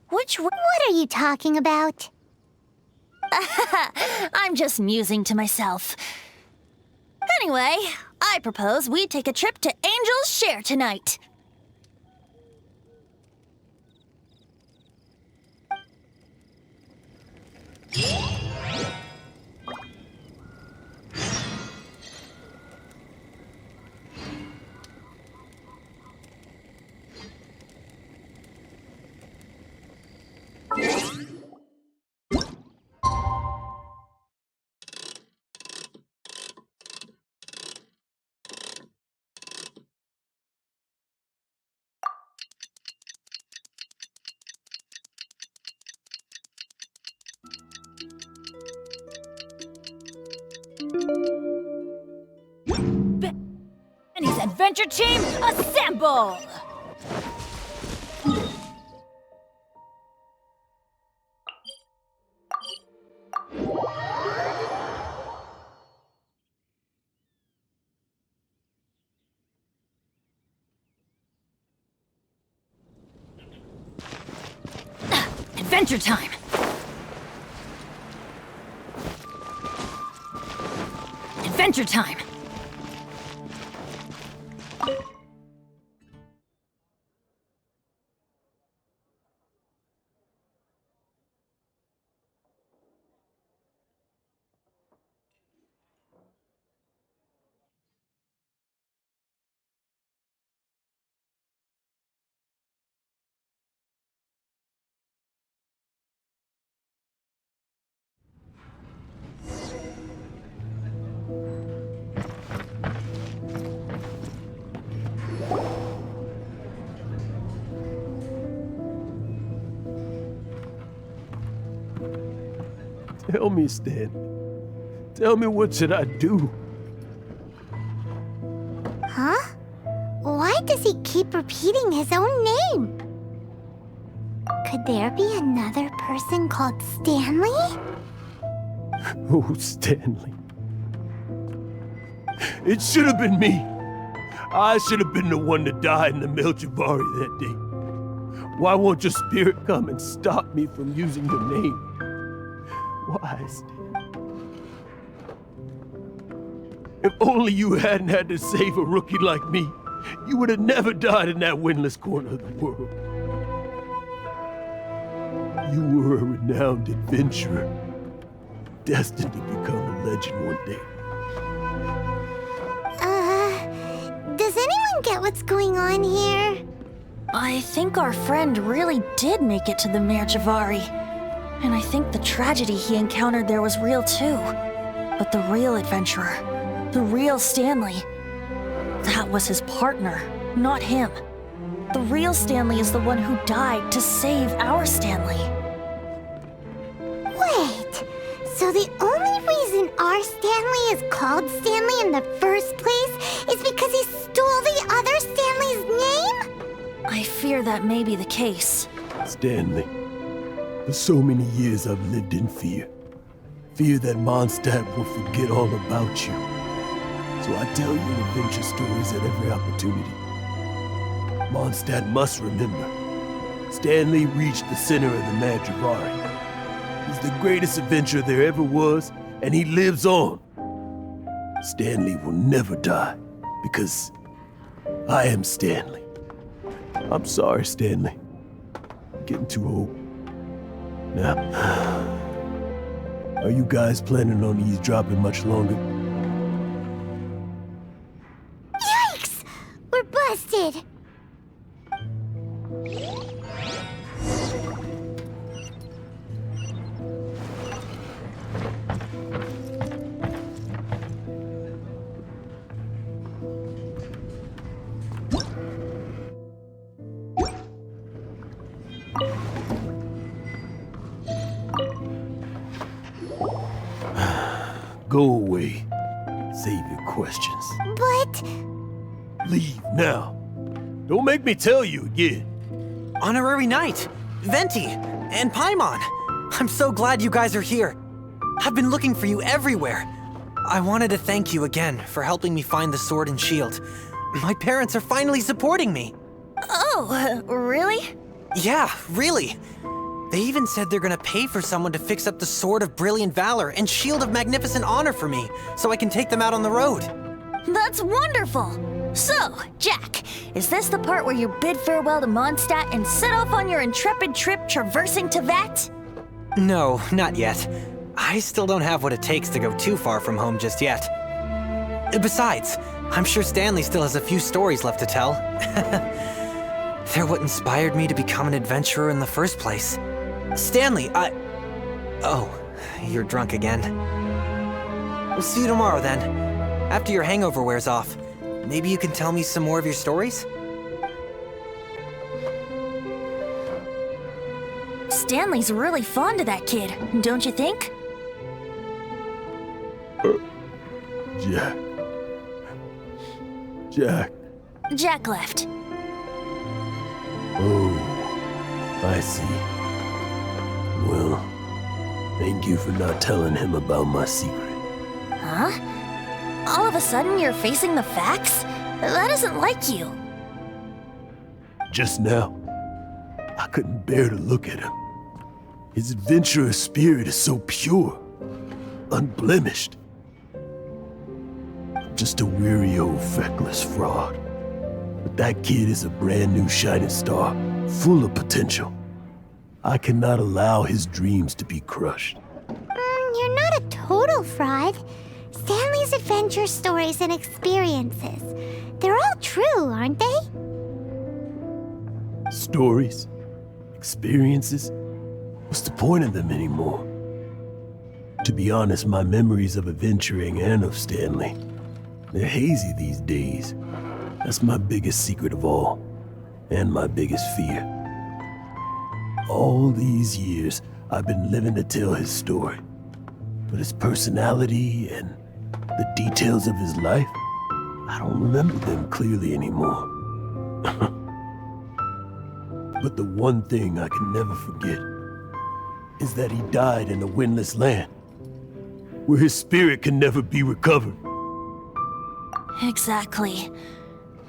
which What are you talking about? I'm just musing to myself. Anyway, I propose we take a trip to Angel's Share tonight. Benny's adventure team, assemble! Adventure time! Adventure time! Tell me, Stan. Tell me, what should I do? Huh? Why does he keep repeating his own name? Could there be another person called Stanley? Oh, Stanley. It should have been me. I should have been the one to die in the Melchivari that day. Why won't your spirit come and stop me from using your name? Why, Stan? If only you hadn't had to save a rookie like me, you would have never died in that windless corner of the world. You were a renowned adventurer, destined to become a legend one day. Does anyone get what's going on here? I think our friend really did make it to the Merjavari. And I think the tragedy he encountered there was real too. But the real adventurer, the real Stanley, that was his partner, not him. The real Stanley is the one who died to save our Stanley. Wait, so the only reason our Stanley is called Stanley in the first place is because he stole the other Stanley's name? I fear that may be the case. Stanley, for so many years I've lived in fear. Fear that Mondstadt will forget all about you. So I tell you adventure stories at every opportunity. Mondstadt must remember. Stanley reached the center of the Merjavari. He's the greatest adventurer there ever was, and he lives on. Stanley will never die, because I am Stanley. I'm sorry, Stanley. I'm getting too old. Now, are you guys planning on eavesdropping much longer? Yikes! We're busted! Go away. Save your questions. But... Leave now. Don't make me tell you again. Honorary Knight, Venti, and Paimon. I'm so glad you guys are here. I've been looking for you everywhere. I wanted to thank you again for helping me find the sword and shield. My parents are finally supporting me. Oh, really? Yeah, really. They even said they're gonna pay for someone to fix up the Sword of Brilliant Valor and Shield of Magnificent Honor for me, so I can take them out on the road. That's wonderful! So, Jack, is this the part where you bid farewell to Mondstadt and set off on your intrepid trip traversing Teyvat? No, not yet. I still don't have what it takes to go too far from home just yet. Besides, I'm sure Stanley still has a few stories left to tell. They're what inspired me to become an adventurer in the first place. Stanley, Oh, you're drunk again. We'll see you tomorrow then. After your hangover wears off. Maybe you can tell me some more of your stories? Stanley's really fond of that kid, don't you think? Jack. Jack. Jack left. Oh, I see. Well, thank you for not telling him about my secret. Huh? All of a sudden you're facing the facts? That isn't like you. Just now, I couldn't bear to look at him. His adventurous spirit is so pure, unblemished. I'm just a weary old feckless fraud. But that kid is a brand new shining star, full of potential. I cannot allow his dreams to be crushed. You're not a total fraud. Stanley's adventure stories and experiences, they're all true, aren't they? Stories? Experiences? What's the point of them anymore? To be honest, my memories of adventuring and of Stanley, they're hazy these days. That's my biggest secret of all, and my biggest fear. All these years, I've been living to tell his story. But his personality and the details of his life, I don't remember them clearly anymore. But the one thing I can never forget is that he died in a windless land, where his spirit can never be recovered. Exactly.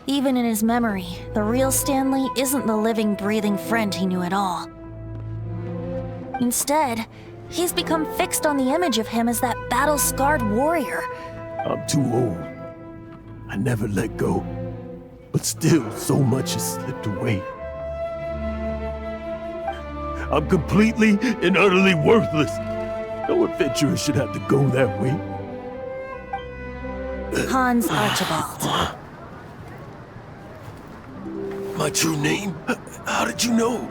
Even in his memory, the real Stanley isn't the living, breathing friend he knew at all. Instead, he's become fixed on the image of him as that battle-scarred warrior. I'm too old. I never let go. But still, so much has slipped away. I'm completely and utterly worthless. No adventurer should have to go that way. Hans Archibald. My true name? How did you know?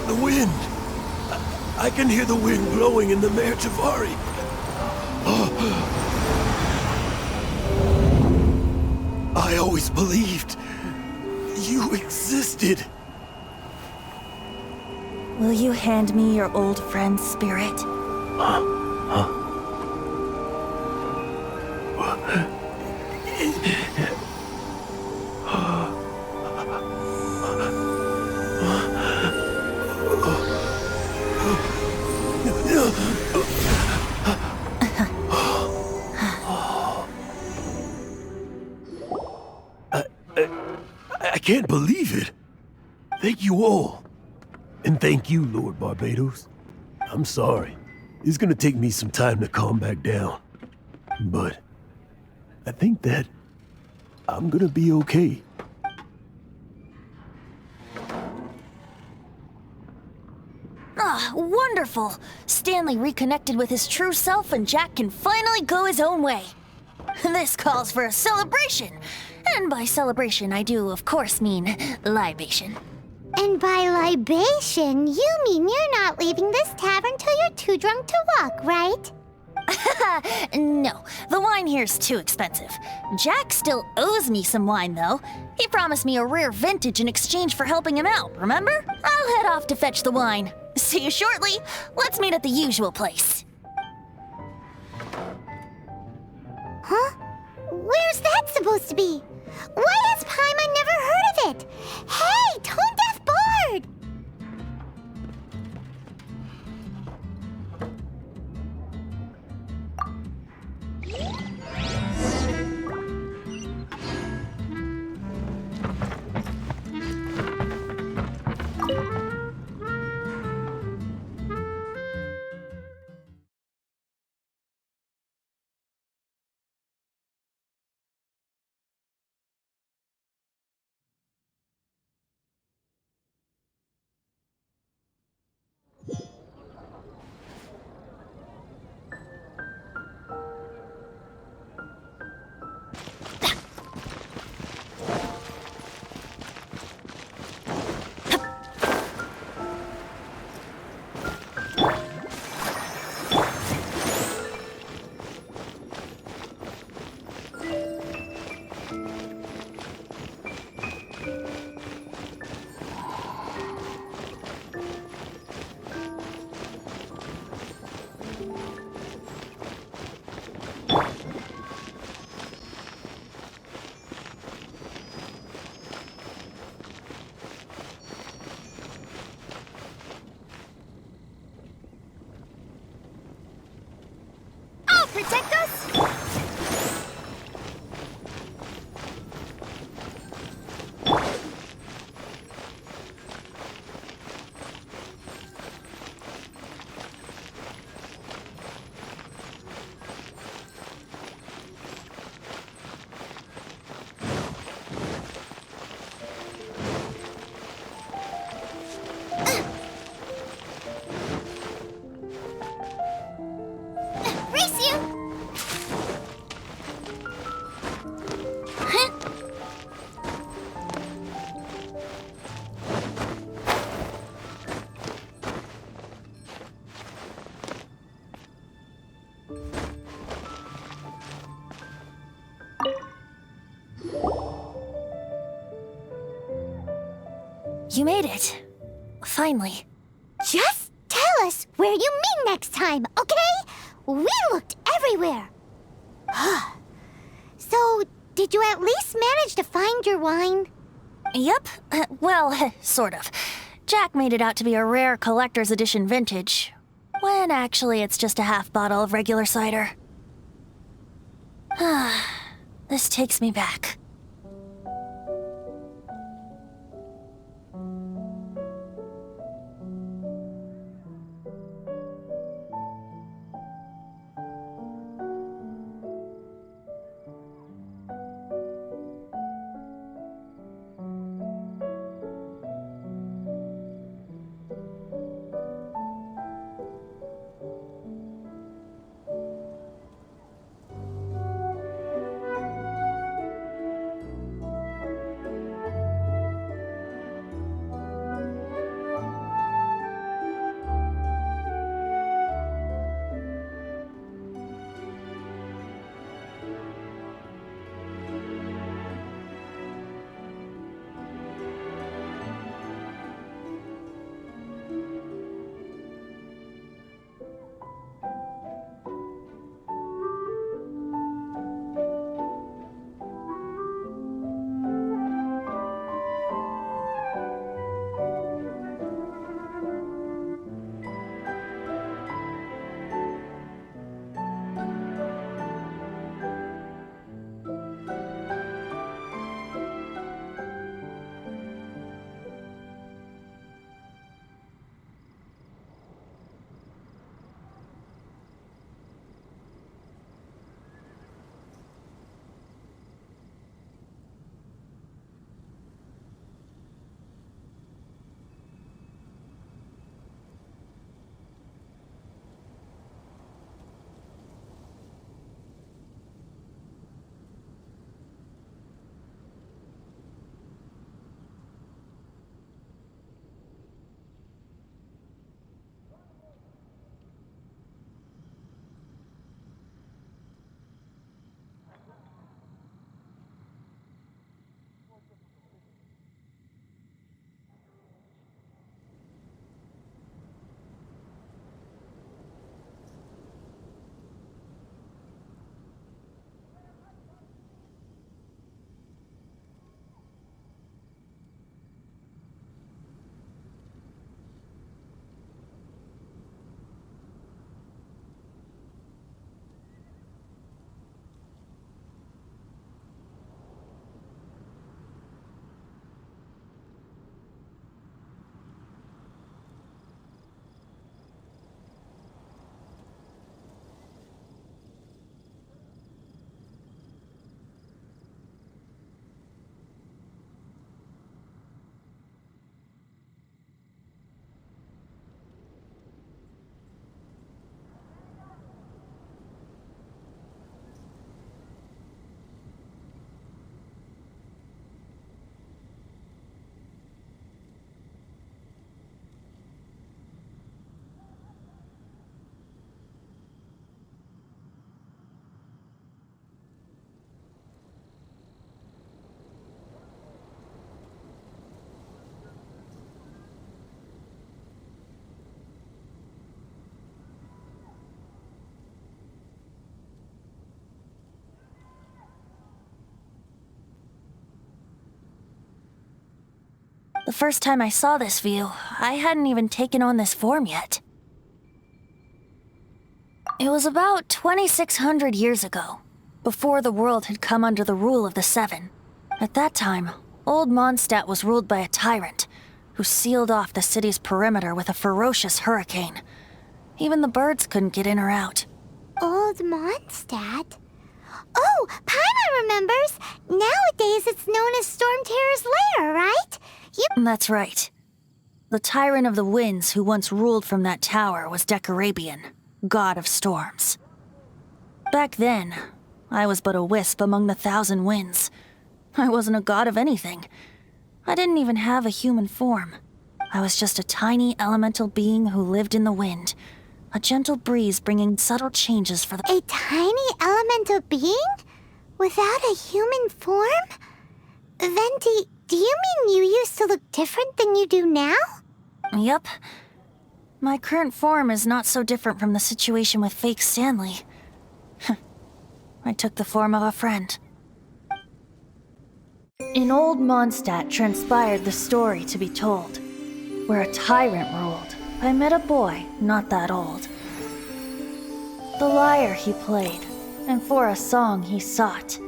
The wind. I can hear the wind blowing in the Mare Javari. I always believed you existed. Will you hand me your old friend's spirit? I can't believe it. Thank you all. And thank you, Lord Barbados. I'm sorry. It's gonna take me some time to calm back down. But I think that I'm gonna be okay. Ah, wonderful! Stanley reconnected with his true self and Jack can finally go his own way. This calls for a celebration. And by celebration, I do, of course, mean libation. And by libation, you mean you're not leaving this tavern till you're too drunk to walk, right? No, the wine here's too expensive. Jack still owes me some wine, though. He promised me a rare vintage in exchange for helping him out, remember? I'll head off to fetch the wine. See you shortly. Let's meet at the usual place. Huh? Where's that supposed to be? Why has Paimon never heard of it? Hey, Tone Deaf Bard! protect us? You made it. Finally. Just tell us where you meet next time, okay? We looked everywhere. So, did you at least manage to find your wine? Yep. Well, sort of. Jack made it out to be a rare collector's edition vintage, when actually it's just a half bottle of regular cider. This takes me back. The first time I saw this view, I hadn't even taken on this form yet. It was about 2,600 years ago, before the world had come under the rule of the Seven. At that time, Old Mondstadt was ruled by a tyrant who sealed off the city's perimeter with a ferocious hurricane. Even the birds couldn't get in or out. Old Mondstadt? Oh, Paimon remembers! Nowadays it's known as Storm Terror's lair, right? That's right. The tyrant of the winds who once ruled from that tower was Decarabian, god of storms. Back then, I was but a wisp among the thousand winds. I wasn't a god of anything. I didn't even have a human form. I was just a tiny elemental being who lived in the wind. A gentle breeze bringing subtle changes for the— A tiny elemental being? Without a human form? Venti, do you mean you used to look different than you do now? Yep. My current form is not so different from the situation with fake Stanley. I took the form of a friend. In Old Mondstadt transpired the story to be told, where a tyrant ruled. I met a boy not that old. The lyre he played, and for a song he sought.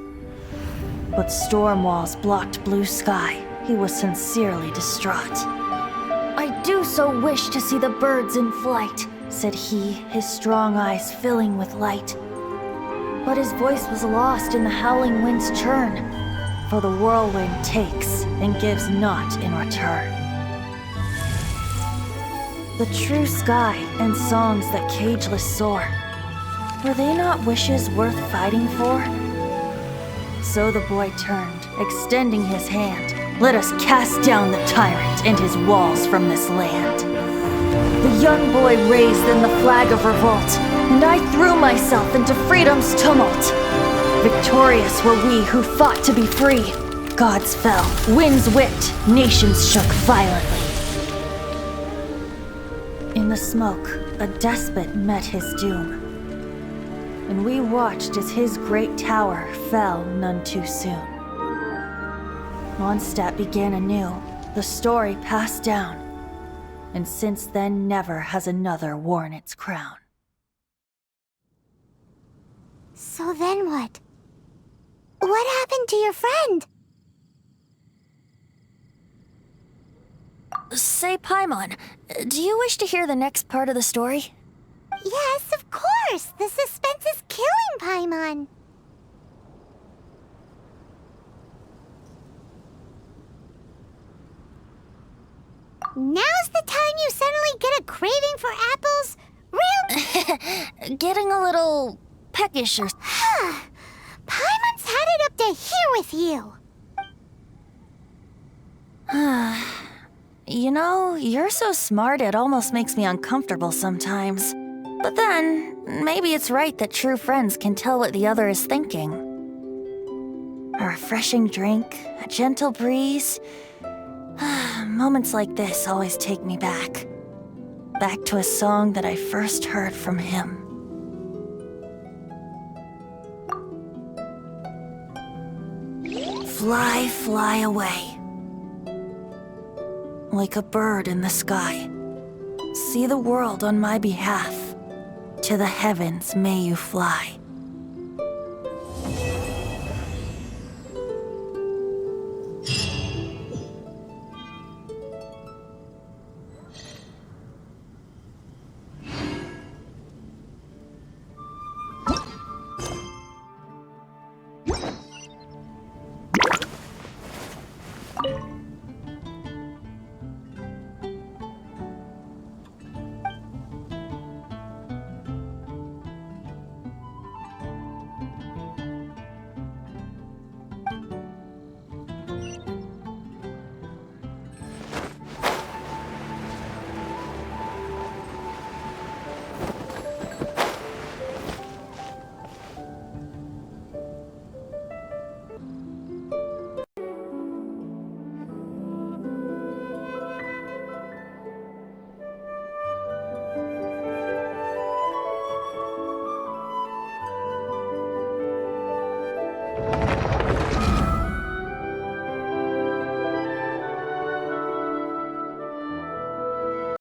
But storm walls blocked blue sky. He was sincerely distraught. I do so wish to see the birds in flight, said he, his strong eyes filling with light. But his voice was lost in the howling wind's churn, for the whirlwind takes and gives not in return. The true sky and songs that cageless soar, were they not wishes worth fighting for? So the boy turned, extending his hand. Let us cast down the tyrant and his walls from this land. The young boy raised then the flag of revolt, and I threw myself into freedom's tumult. Victorious were we who fought to be free. Gods fell, winds whipped, nations shook violently. In the smoke, a despot met his doom, and we watched as his great tower fell none too soon. Mondstadt began anew, the story passed down, and since then never has another worn its crown. So then what? What happened to your friend? Say, Paimon, do you wish to hear the next part of the story? Yes, of course! The suspense is killing Paimon! Now's the time you suddenly get a craving for apples? Real— Getting a little peckish or— Paimon's had it up to here with you! You know, you're so smart it almost makes me uncomfortable sometimes. But then, maybe it's right that true friends can tell what the other is thinking. A refreshing drink, a gentle breeze. Moments like this always take me back. Back to a song that I first heard from him. Fly, fly away. Like a bird in the sky. See the world on my behalf. To the heavens may you fly.